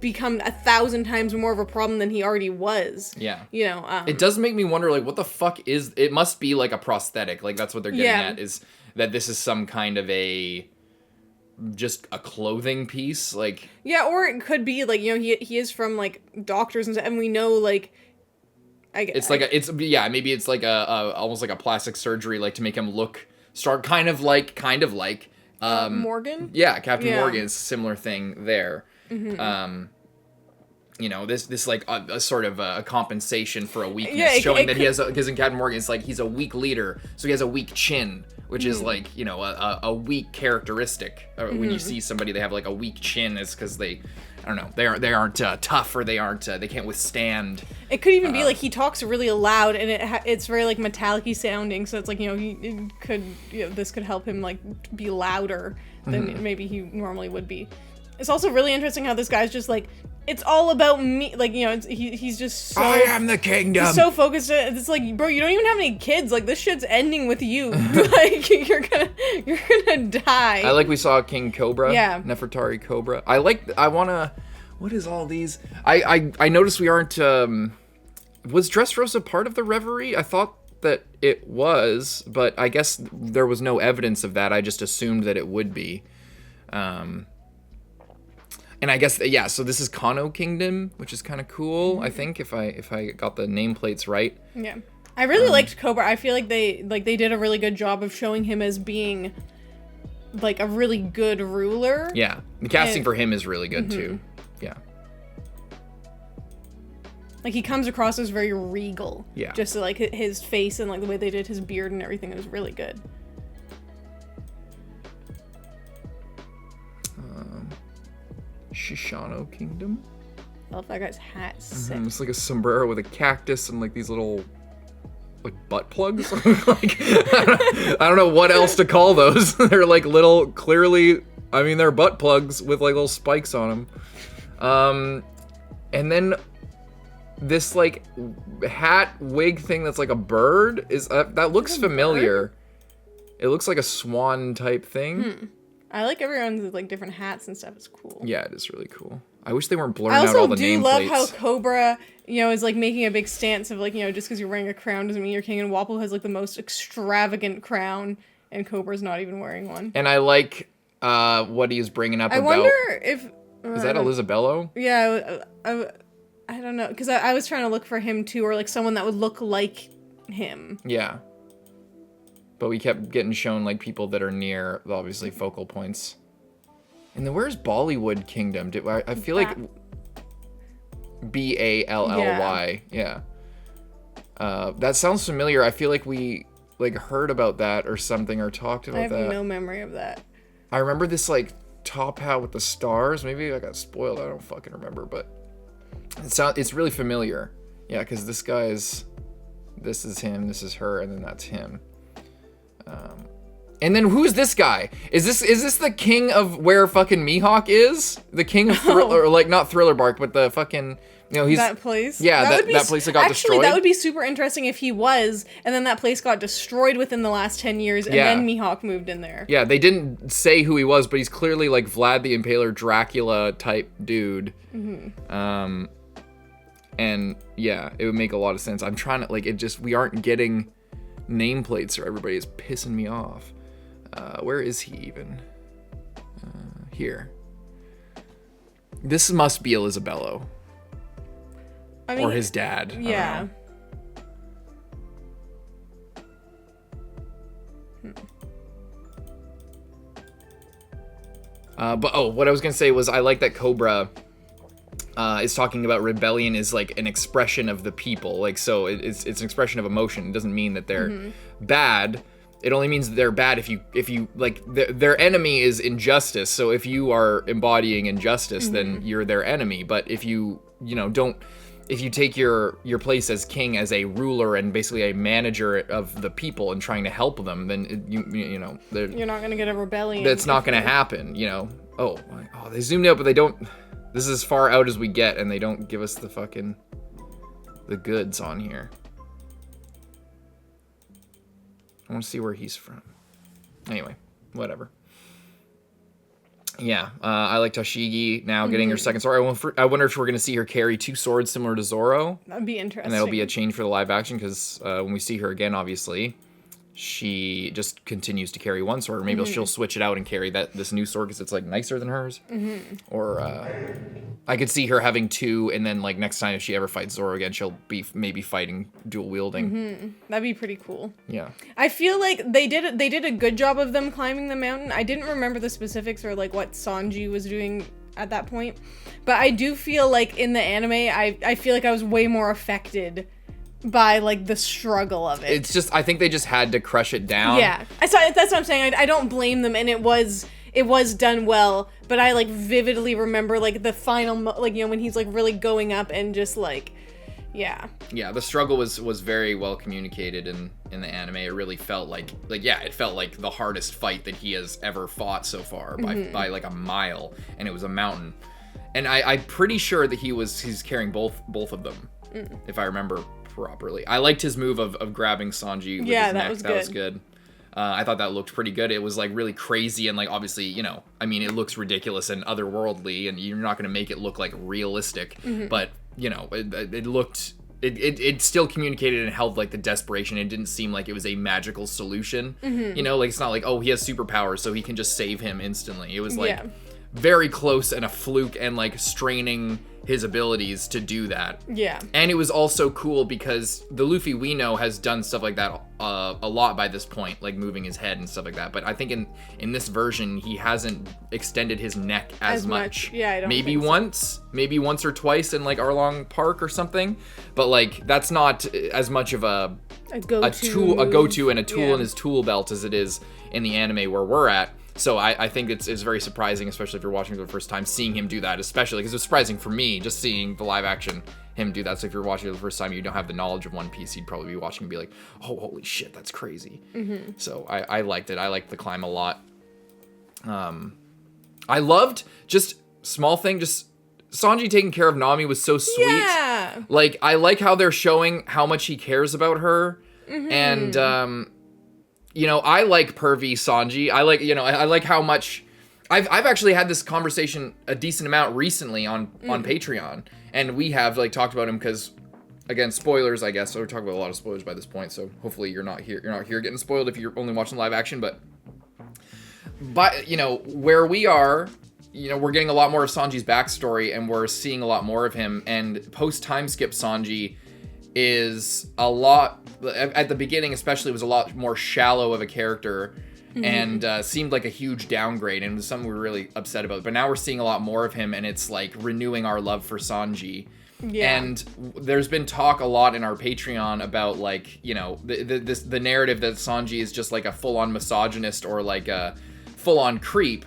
become 1,000 times more of a problem than he already was. Yeah, you know, it does make me wonder, like, what the fuck is it? Must be like a prosthetic, like that's what they're getting at, is that this is some kind of just a clothing piece, like, yeah, or it could be like, you know, he is from like doctors and stuff, and we know like. Maybe it's like a almost like a plastic surgery, like to make him look strong, kind of like Morgan. Yeah, Captain Morgan is a similar thing there. Mm-hmm. You know, this like a sort of a compensation for a weakness, showing that he has, because in Captain Morgan it's like he's a weak leader, so he has a weak chin, which is like, you know, a weak characteristic. When you see somebody they have like a weak chin, is because they, I don't know, they aren't tough, or they can't withstand. It could even be like he talks really loud, and it's very like metallic-y sounding, so it's like, you know, this could help him like be louder than maybe he normally would be. It's also really interesting how this guy's just like, it's all about me, like, you know, he's just so, I am the kingdom. He's so focused. It's like, bro, you don't even have any kids. Like, this shit's ending with you. Like, you're gonna die. I like we saw King Cobra. Yeah. Nefertari Cobra. What is all these? I noticed we aren't. Was Dressrosa part of the Reverie? I thought that it was, but I guess there was no evidence of that. I just assumed that it would be. And I guess, yeah, so this is Kano Kingdom, which is kind of cool, I think, if I got the nameplates right. Yeah. I really liked Cobra. I feel like they did a really good job of showing him as being like a really good ruler. Yeah. The casting for him is really good too. Yeah. Like, he comes across as very regal. Yeah. Just like his face and like the way they did his beard and everything, it was really good. Shishano Kingdom. I love that guy's hat. Sick. It's like a sombrero with a cactus and like these little like butt plugs. Like, I don't know what else to call those. They're like little, clearly, I mean, they're butt plugs with like little spikes on them. And then this like hat wig thing that's like a bird is that looks familiar. It looks like a swan type thing. I like everyone's like different hats and stuff. It's cool. Yeah, it is really cool. I wish they weren't blurring out all the nameplates. I also do love how Cobra, is like making a big stance of like, just because you're wearing a crown doesn't mean you're king. And Wapol has like the most extravagant crown, and Cobra's not even wearing one. And I like what he is bringing up about. I wonder if is that Elisabello? Yeah, I don't know, because I was trying to look for him too, or like someone that would look like him. Yeah. But we kept getting shown like people that are near, obviously, focal points. And then where's Bollywood Kingdom? I feel like Bally. Yeah. That sounds familiar. I feel like we like heard about that or something or talked about that. I have no memory of that. I remember this like top hat with the stars. Maybe I got spoiled. I don't fucking remember, but it's really familiar. Yeah, because this is him, this is her, and then that's him. And then who's this guy? Is this the king of where fucking Mihawk is? The king of Thriller, or like not Thriller Bark, but the fucking, he's that place. Yeah, that place that got destroyed. Actually, that would be super interesting if he was, and then that place got destroyed within the last 10 years, and then Mihawk moved in there. Yeah, they didn't say who he was, but he's clearly like Vlad the Impaler, Dracula type dude. Mm-hmm. And yeah, it would make a lot of sense. I'm trying to we aren't getting nameplates for everybody. It's pissing me off. Where is he even? Here. This must be Elisabello. Or his dad. Yeah. But what I was gonna say was I like that Cobra is talking about rebellion is like an expression of the people. Like, so it's an expression of emotion. It doesn't mean that they're bad. It only means that they're bad if you like their enemy is injustice. So if you are embodying injustice, then you're their enemy. But if you if you take your place as king, as a ruler and basically a manager of the people and trying to help them, then you're not gonna get a rebellion. That's not gonna happen. Oh, they zoomed out, but they don't. This is as far out as we get, and they don't give us the goods on here. I want to see where he's from. Anyway, whatever. Yeah, I like Tashigi now getting her second sword. I wonder if we're going to see her carry 2 swords similar to Zoro. That'd be interesting. And that'll be a change for the live action, because when we see her again, obviously, she just continues to carry 1 sword. Or maybe she'll switch it out and carry this new sword because it's like nicer than hers. Or I could see her having 2, and then like next time if she ever fights Zoro again, she'll be maybe fighting dual wielding. That'd be pretty cool. Yeah. I feel like they did a good job of them climbing the mountain. I didn't remember the specifics or like what Sanji was doing at that point, but I do feel like in the anime, I feel like I was way more affected by like the struggle of it. It's just, I think they just had to crush it down. Yeah, that's what I'm saying. I don't blame them, and it was done well, but I like vividly remember like the final when he's like really going up and just like yeah, the struggle was very well communicated in the anime. It really felt like it felt like the hardest fight that he has ever fought so far by like a mile, and it was a mountain. And I'm pretty sure that he's carrying both of them, if I remember properly. I liked his move of grabbing Sanji with his neck. That was good. I thought that looked pretty good. It was like really crazy, and like obviously, it looks ridiculous and otherworldly, and you're not going to make it look like realistic, but it looked, it still communicated and held like the desperation. It didn't seem like it was a magical solution. Like it's not like, oh, he has superpowers so he can just save him instantly. It was like very close and a fluke, and like straining his abilities to do that. Yeah. And it was also cool because the Luffy we know has done stuff like that a lot by this point, like moving his head and stuff like that. But I think in this version, he hasn't extended his neck as much. Yeah, I don't maybe once or twice in like Arlong Park or something. But like that's not as much of a go-to and a tool in his tool belt as it is in the anime where we're at. So I think it's very surprising, especially if you're watching for the first time, seeing him do that, especially because it was surprising for me just seeing the live action him do that. So if you're watching it for the first time, you don't have the knowledge of One Piece, you'd probably be watching and be like, oh, holy shit, that's crazy. So I liked it. I liked the climb a lot. I loved just small thing, just Sanji taking care of Nami was so sweet. Yeah. Like, I like how they're showing how much he cares about her. And, I like pervy Sanji. I like how much I've actually had this conversation a decent amount recently on Patreon, and we have like talked about him because, again, spoilers, I guess. So we're talking about a lot of spoilers by this point. So hopefully you're not here getting spoiled if you're only watching live action. But you know, where we are, you know, we're getting a lot more of Sanji's backstory, and we're seeing a lot more of him. And post time skip Sanji is a lot, at the beginning especially, was a lot more shallow of a character. And seemed like a huge downgrade, and was something we were really upset about. But now we're seeing a lot more of him, and it's like renewing our love for Sanji. Yeah. And there's been talk a lot in our Patreon about, like, you know, the narrative that Sanji is just like a full-on misogynist or like a full-on creep.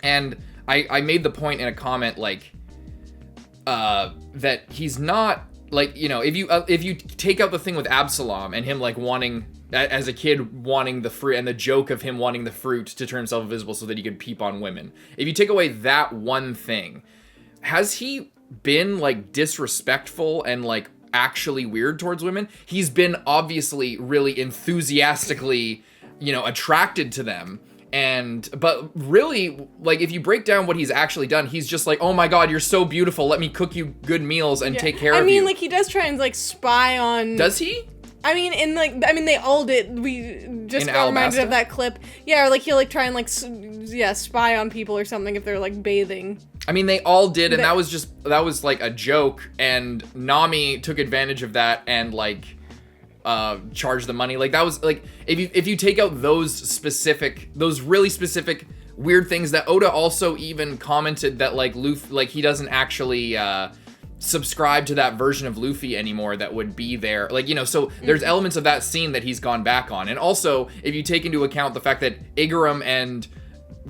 And I made the point in a comment, like, that he's not, like, you know, if you take out the thing with Absalom and him like wanting, as a kid, wanting the fruit, and the joke of him wanting the fruit to turn himself invisible so that he could peep on women. If you take away that one thing, has he been like disrespectful and like actually weird towards women? He's been obviously really enthusiastically, you know, attracted to them. But really, like, if you break down what he's actually done, he's just like, oh my god, you're so beautiful, let me cook you good meals and take care of you. I mean, like, he does try and like spy on... Does he? I mean, they all did. We just got reminded of that clip. Yeah, or like he'll like try and like spy on people or something if they're like bathing. I mean, they all did, and that was like a joke, and Nami took advantage of that and like charged the money. Like, that was like, if you take out those really specific weird things that Oda also even commented that like Luffy, like, he doesn't actually subscribe to that version of Luffy anymore that would be there. Like, you know, so there's elements of that scene that he's gone back on. And also, if you take into account the fact that Igaram and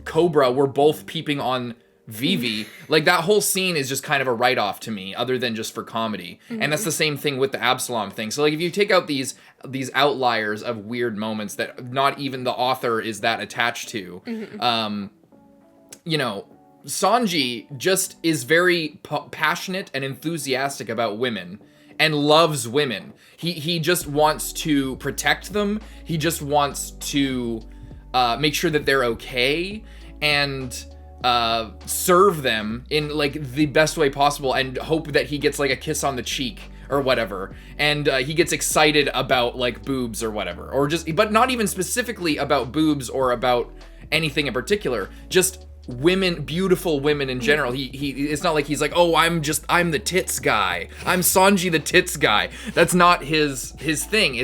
Cobra were both peeping on Vivi, like, that whole scene is just kind of a write-off to me, other than just for comedy. And that's the same thing with the Absalom thing. So, like, if you take out these outliers of weird moments that not even the author is that attached to, you know, Sanji just is very passionate and enthusiastic about women and loves women. He just wants to protect them. He just wants to make sure that they're okay and serve them in like the best way possible, and hope that he gets like a kiss on the cheek or whatever. And he gets excited about like boobs or whatever, or just, but not even specifically about boobs or about anything in particular, just women, beautiful women in general. He it's not like he's like, oh, I'm the tits guy, I'm Sanji the tits guy. That's not his thing.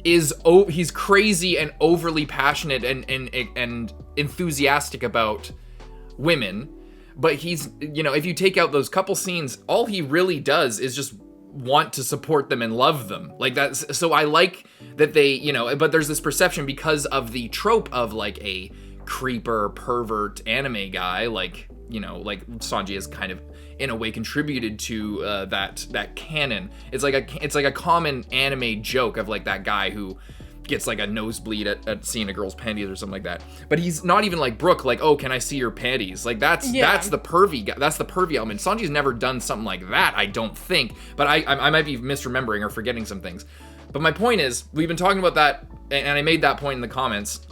He's crazy and overly passionate and enthusiastic about women, but he's, you know, if you take out those couple scenes, all he really does is just want to support them and love them. Like, that's, so I like that they, you know, but there's this perception because of the trope of like a creeper, pervert anime guy, like, you know, like Sanji has kind of in a way contributed to that canon. It's like a common anime joke of like that guy who gets like a nosebleed at seeing a girl's panties or something like that. But he's not even like Brook, like, oh, can I see your panties? Like, that's the pervy guy. That's the pervy element. Sanji's never done something like that, I don't think. But I might be misremembering or forgetting some things. But my point is, we've been talking about that, and I made that point in the comments.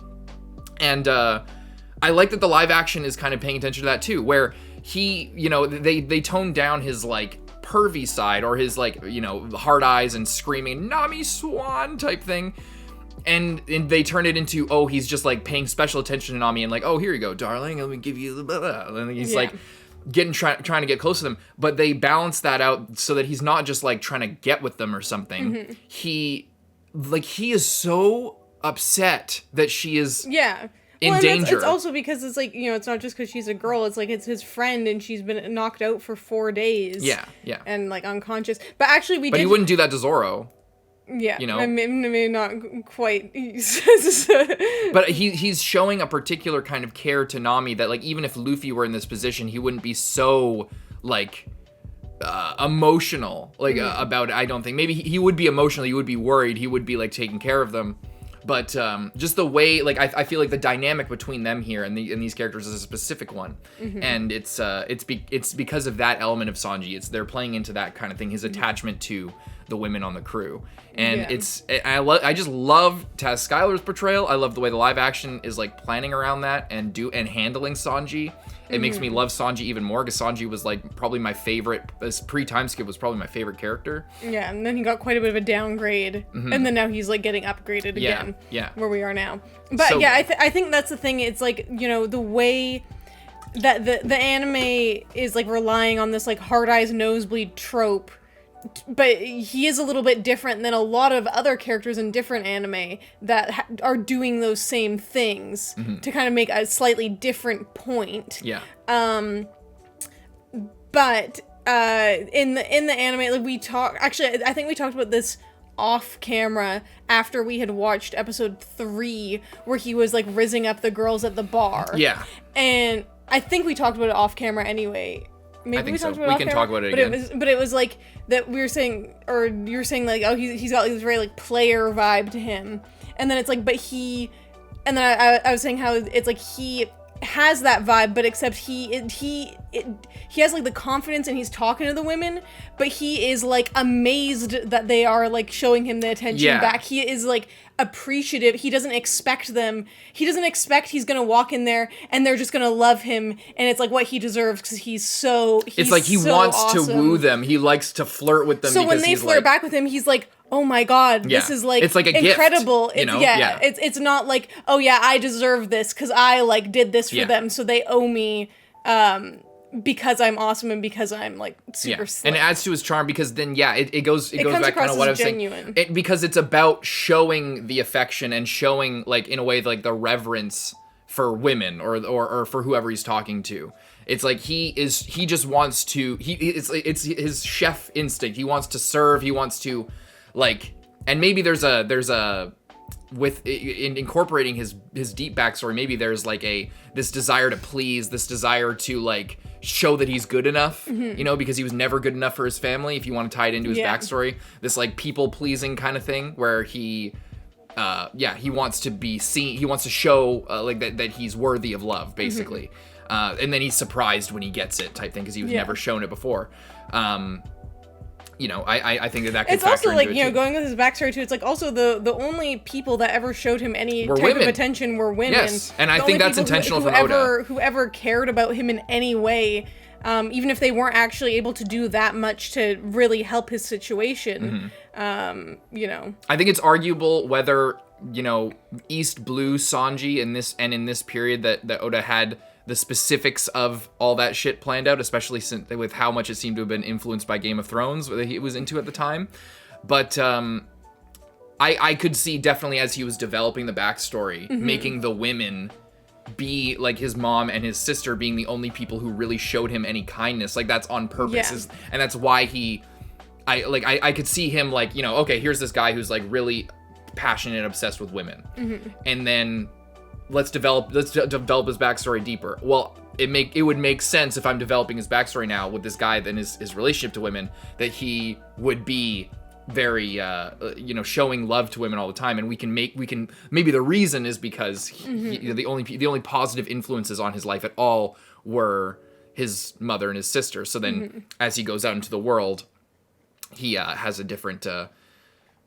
And I like that the live action is kind of paying attention to that too, where he, you know, they toned down his like pervy side, or his like, you know, hard eyes and screaming Nami Swan type thing, and they turn it into, oh, he's just like paying special attention to Nami and like, oh, here you go, darling, let me give you the blah, blah. And he's like trying to get close to them, but they balance that out so that he's not just like trying to get with them or something. He is so upset that she is in danger. It's also because it's like, you know, it's not just because she's a girl, it's like it's his friend and she's been knocked out for 4 days. Yeah. And like unconscious. But actually But he wouldn't do that to Zoro. Yeah. You know? Maybe not quite. But he's showing a particular kind of care to Nami that, like, even if Luffy were in this position, he wouldn't be so like emotional about it, I don't think. Maybe he would be emotional, he would be worried, he would be like taking care of them. But just the way, like, I feel like the dynamic between them here and these characters is a specific one, and it's because of that element of Sanji. They're playing into that kind of thing, his attachment to the women on the crew. And I just love Taz Skylar's portrayal. I love the way the live action is like planning around that and handling Sanji. It makes me love Sanji even more, because Sanji was like probably my favorite, this pre-time skip was probably my favorite character. Yeah, and then he got quite a bit of a downgrade, and then now he's like getting upgraded again, where we are now. But so, I think that's the thing. It's like, you know, the way that the anime is like relying on this like hard eyes nosebleed trope, but he is a little bit different than a lot of other characters in different anime that are doing those same things to kind of make a slightly different point. Yeah. But in the anime, like I think we talked about this off camera after we had watched episode 3, where he was like rizzing up the girls at the bar. Yeah. And I think we talked about it off camera anyway. Maybe I think we talked so. about it We off can camera, talk about it again. But it was like that we were saying, or you were saying like, oh, he's got like this very like player vibe to him, and then it's like, and then I was saying how it's like he has that vibe, but except he has like the confidence and he's talking to the women, but he is like amazed that they are like showing him the attention back. He is like appreciative. He doesn't expect he's gonna walk in there and they're just gonna love him, and it's like what he deserves, because it's like he wants awesome. To woo them. He likes to flirt with them. So when they flirt back with him, he's like, oh my god, this is like, it's like a incredible gift, you know? It's not like, oh yeah, I deserve this because I like did this for them, so they owe me because I'm awesome and because I'm like super slick. And it adds to his charm, because then it goes back kind of what I was genuine. saying, because it's about showing the affection and showing like in a way like the reverence for women or for whoever he's talking to. It's like he just wants to, it's his chef instinct. He wants to serve, he wants to like, and maybe there's a with in incorporating his deep backstory, maybe there's like this desire to please, this desire to like show that he's good enough, you know, because he was never good enough for his family. If you want to tie it into his backstory, this like people pleasing kind of thing where he wants to be seen, he wants to show like that he's worthy of love, basically. And then he's surprised when he gets it, type thing, because he was never shown it before. You know, I think that could it's factor also like, into you it know, too. going with his backstory too, it's like also the only people that ever showed him any type women. of attention were women. Yes, and I think that's intentional from Oda. Whoever cared about him in any way, even if they weren't actually able to do that much to really help his situation, you know. I think it's arguable whether, you know, East Blue Sanji in this period that Oda had the specifics of all that shit planned out, especially with how much it seemed to have been influenced by Game of Thrones that he was into at the time. But I could see definitely as he was developing the backstory, making the women be like his mom and his sister being the only people who really showed him any kindness. Like that's on purpose, and that's why I could see him like, you know, okay, here's this guy who's like really passionate and obsessed with women, and then let's develop his backstory deeper. Well, it would make sense if I'm developing his backstory now with this guy, then his relationship to women, that he would be very you know, showing love to women all the time, and we can maybe the reason is because the only positive influences on his life at all were his mother and his sister. So then as he goes out into the world, he has a different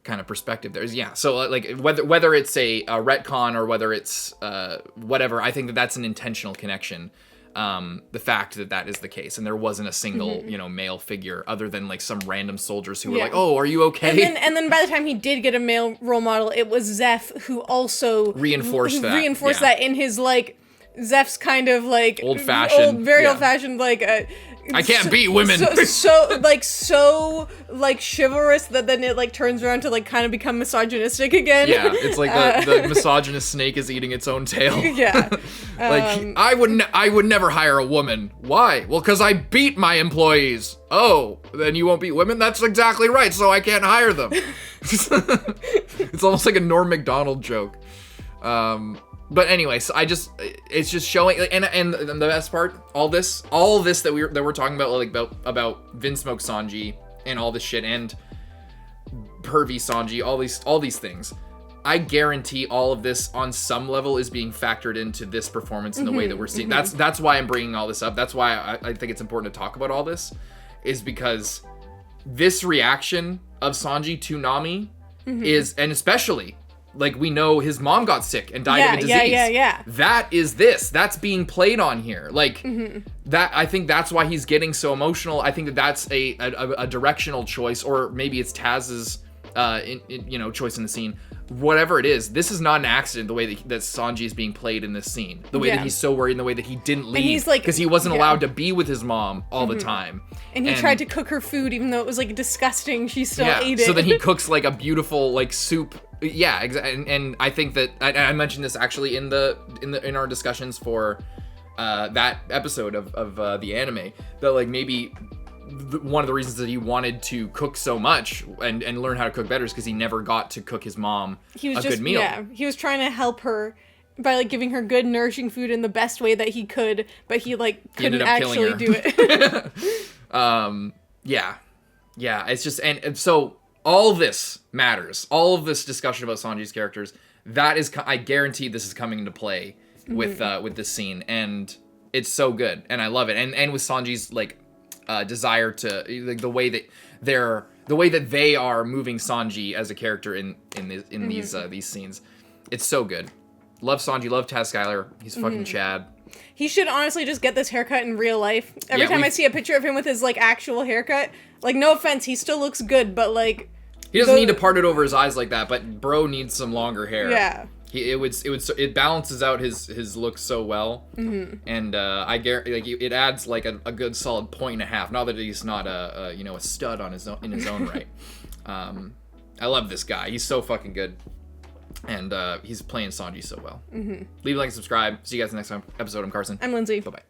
kind of perspective. So like whether it's a retcon or whether it's whatever, I think that's an intentional connection. The fact that is the case, and there wasn't a single you know, male figure other than like some random soldiers who were like, oh, are you okay? And then by the time he did get a male role model, it was Zeph who also reinforced that. That in his like, Zeph's kind of like old-fashioned, old-fashioned like I can't beat women. So chivalrous that then it like turns around to like kind of become misogynistic again. Yeah, it's like the misogynist snake is eating its own tail. Yeah. Like I would never hire a woman. Why? Well, because I beat my employees. Oh, then you won't beat women? That's exactly right. So I can't hire them. It's almost like a Norm Macdonald joke. But anyways, it's just showing, and the best part, all this that we're talking about, like about Vinsmoke Sanji and all this shit, and pervy Sanji, all these things. I guarantee all of this on some level is being factored into this performance in the way that we're seeing. That's why I'm bringing all this up. That's why I think it's important to talk about all this, is because this reaction of Sanji to Nami is, and especially, like, we know his mom got sick and died of a disease. Yeah. That is this. That's being played on here. Like, that, I think that's why he's getting so emotional. I think that that's a directional choice, or maybe it's Taz's, choice in the scene. Whatever it is, this is not an accident, the way that Sanji is being played in this scene. The way that he's so worried, and the way that he didn't leave. Because he wasn't allowed to be with his mom all the time. And he tried to cook her food, even though it was, like, disgusting. She still ate it. So then he cooks, like, a beautiful, like, soup. Yeah, exactly. And I think that, I mentioned this actually in our discussions for that episode of the anime, that, like, maybe one of the reasons that he wanted to cook so much and learn how to cook better is because he never got to cook his mom good meal. Yeah, he was trying to help her by, like, giving her good, nourishing food in the best way that he could, but he, like, couldn't actually do it. Yeah, it's just, and so all this matters. All of this discussion about Sanji's characters, that is, I guarantee this is coming into play with this scene, and it's so good, and I love it. And with Sanji's, like, desire to, like, the way that they are moving Sanji as a character in these scenes, it's so good. Love Sanji, love Taz Skylar. He's fucking Chad. He should honestly just get this haircut in real life. Every time I see a picture of him with his, like, actual haircut, like, no offense, he still looks good, but, like, he doesn't need to part it over his eyes like that, but bro needs some longer hair. Yeah. It balances out his look so well, and I guarantee, like, it adds, like, a good solid 1.5. Not that he's not a stud on in his own right. I love this guy. He's so fucking good, and he's playing Sanji so well. Leave a like and subscribe. See you guys in the next episode. I'm Carson. I'm Lindsay. Bye bye.